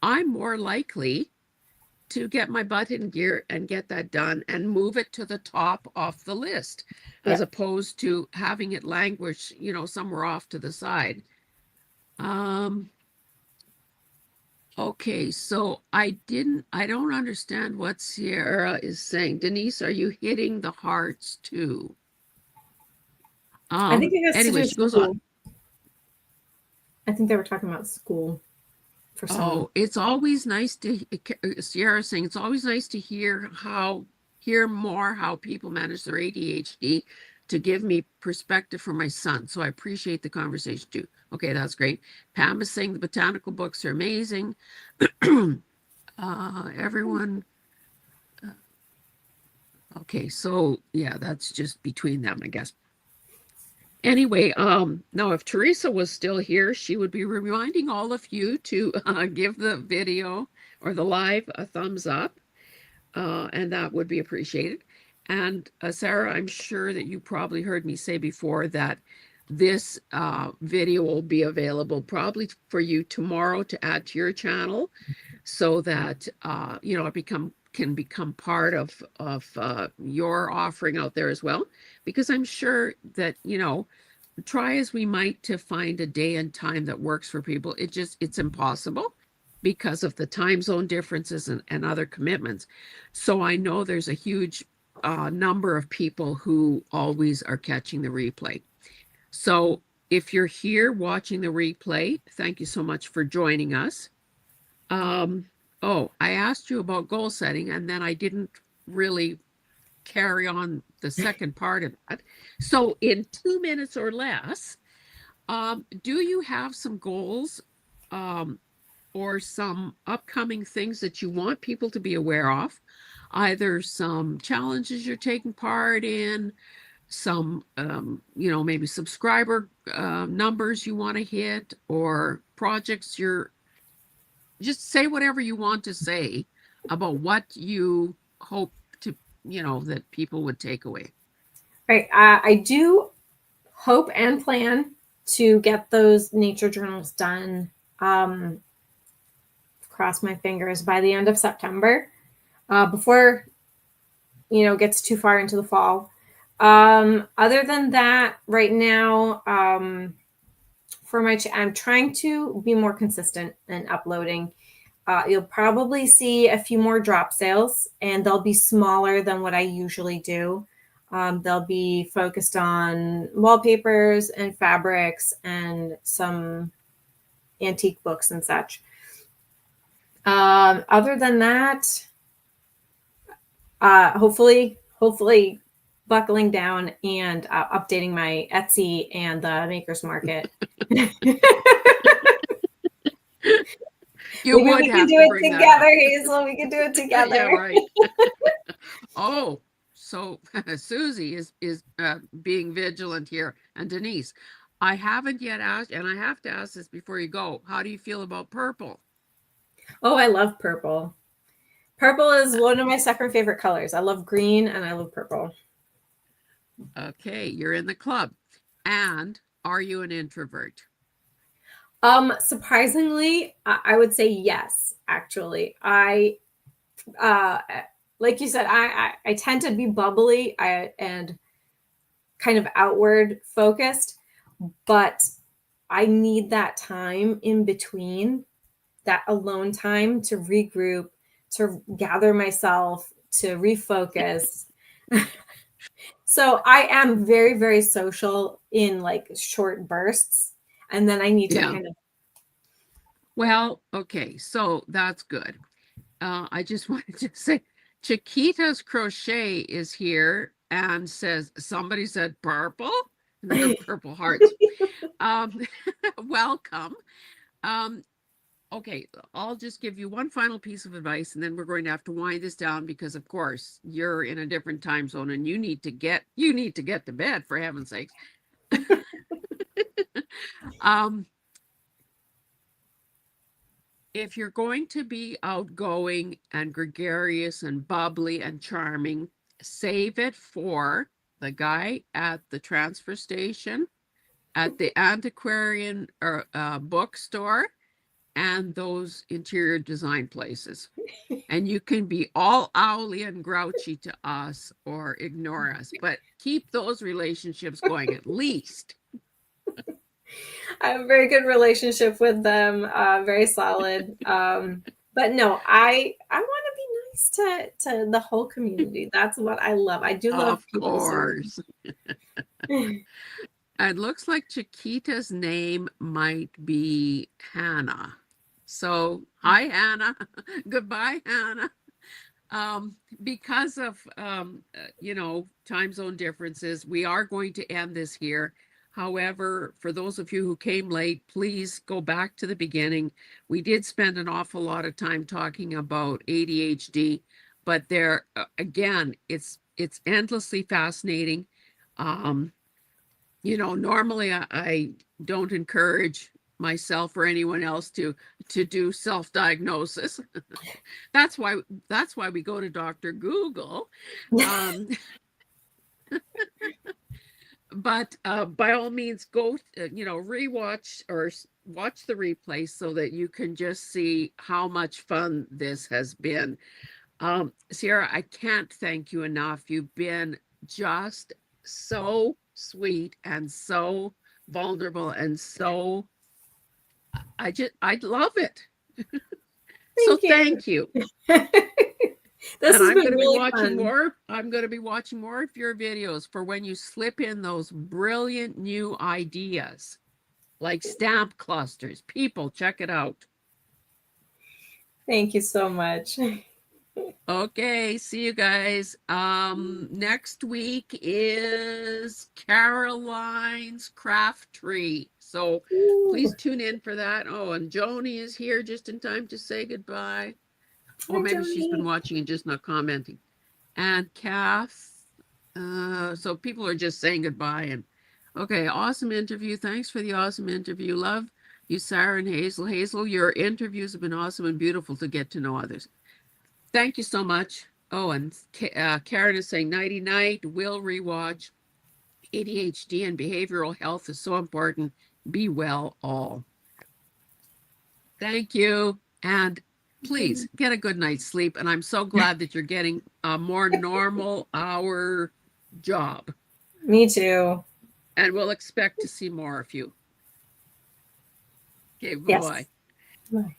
I'm more likely to get my butt in gear and get that done and move it to the top of the list, as Yeah. opposed to having it languish, somewhere off to the side. Um, okay, so I don't understand what Sierra is saying. Denise, are you hitting the hearts too? I think it has to do Anyway, with she goes on. school. I think they were talking about school for some. Oh, it's always nice to Sierra saying it's always nice to hear more how people manage their ADHD to give me perspective for my son. So I appreciate the conversation too. Okay, that's great. Pam is saying the botanical books are amazing. Everyone. Okay, so yeah, that's just between them, I guess. Anyway, now if Teresa was still here, she would be reminding all of you to give the video or the live a thumbs up, and that would be appreciated. And Sarah, I'm sure that you probably heard me say before that this video will be available probably for you tomorrow to add to your channel, so that it can become part of your offering out there as well. Because I'm sure that try as we might to find a day and time that works for people, it's impossible because of the time zone differences and other commitments. So I know there's a huge number of people who always are catching the replay. So if you're here watching the replay, thank you so much for joining us. Oh, I asked you about goal setting, and then I didn't really carry on the second part of that. So in 2 minutes or less, do you have some goals um, or some upcoming things that you want people to be aware of? Either some challenges you're taking part in, some, maybe subscriber numbers you want to hit, or projects you're just say whatever you want to say about what you hope to, that people would take away. Right. I do hope and plan to get those nature journals done. Cross my fingers by the end of September, before it gets too far into the fall. Other than that, right now, for I'm trying to be more consistent in uploading. You'll probably see a few more drop sales, and they'll be smaller than what I usually do. They'll be focused on wallpapers and fabrics and some antique books and such. Other than that, hopefully buckling down and updating my Etsy and the Makers Market. You Maybe would we have can do to it bring that together, up. Hazel. We can do it together. Yeah, right. Oh, so Susie is being vigilant here, and Denise, I haven't yet asked, and I have to ask this before you go. How do you feel about purple? Oh, I love purple. Purple is one of my second favorite colors. I love green and I love purple. Okay, you're in the club. And are you an introvert? Surprisingly, I would say yes, actually. Uh, like you said, I tend to be bubbly and kind of outward focused, but I need that time in between, that alone time to regroup, to gather myself, to refocus. So I am very, very social in like short bursts. And then I need to Yeah. kind of. Well, okay, so that's good. I just wanted to say Chiquita's Crochet is here and says, somebody said purple, and there are purple hearts. Um, welcome. Um, okay, I'll just give you one final piece of advice, and then we're going to have to wind this down because, of course, you're in a different time zone and you need to get to bed, for heaven's sakes. Um, if you're going to be outgoing and gregarious and bubbly and charming, save it for the guy at the transfer station, at the antiquarian or bookstore, and those interior design places. And you can be all owly and grouchy to us or ignore us, but keep those relationships going at least. I have a very good relationship with them, very solid. But no, I want to be nice to the whole community. That's what I love. I do love Of people serving. course. It looks like Chiquita's name might be Hannah. So, hi, Hannah. Goodbye, Hannah. Because of time zone differences, we are going to end this here. However, for those of you who came late, please go back to the beginning. We did spend an awful lot of time talking about ADHD, but there again, it's endlessly fascinating. Um, normally I don't encourage myself or anyone else to do self-diagnosis. that's why that's why we go to Dr. Google. Um, but by all means, go rewatch or watch the replay so that you can just see how much fun this has been. Sierra, I can't thank you enough. You've been just so sweet and so vulnerable and so I love it. So Thank you. thank you. This And has I'm been going to be really watching fun. more. I'm going to be watching more of your videos for when you slip in those brilliant new ideas like stamp clusters. People, check it out. Thank you so much. Okay, see you guys. Next week is Caroline's Craft Tree. So Ooh. please tune in for that. Oh, and Joni is here just in time to say goodbye. Or Hi, maybe she's been Joni. watching and just not commenting. And Kath, so people are just saying goodbye. And okay, awesome interview. Thanks for the awesome interview. Love you, Sarah and Hazel. Hazel, your interviews have been awesome and beautiful to get to know others. Thank you so much. Oh, and Karen is saying nighty night. Will rewatch. ADHD and behavioral health is so important. Be well all. Thank you. And please get a good night's sleep. And I'm so glad that you're getting a more normal hour job. Me too. And we'll expect to see more of you. Okay, Yes. bye-bye. Bye.